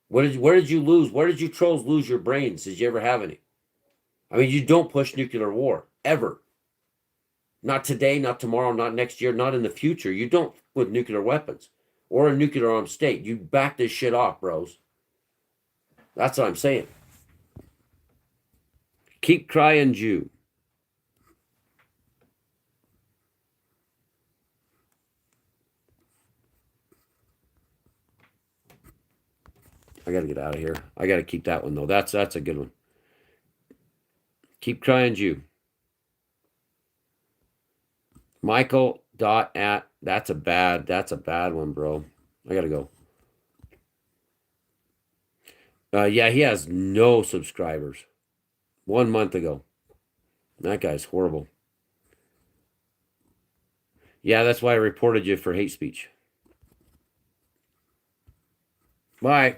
Where did you lose? Where did you trolls lose your brains? Did you ever have any? I mean, you don't push nuclear war ever. Not today, not tomorrow, not next year, not in the future. You don't with nuclear weapons or a nuclear armed state. You back this shit off, bros. That's what I'm saying. Keep crying, Jew. I got to get out of here. I got to keep that one, though. That's a good one. Keep crying, Jew. Michael dot at. That's a bad one, bro. I got to go. Yeah, he has no subscribers. 1 month ago. That guy's horrible. Yeah, that's why I reported you for hate speech. Bye.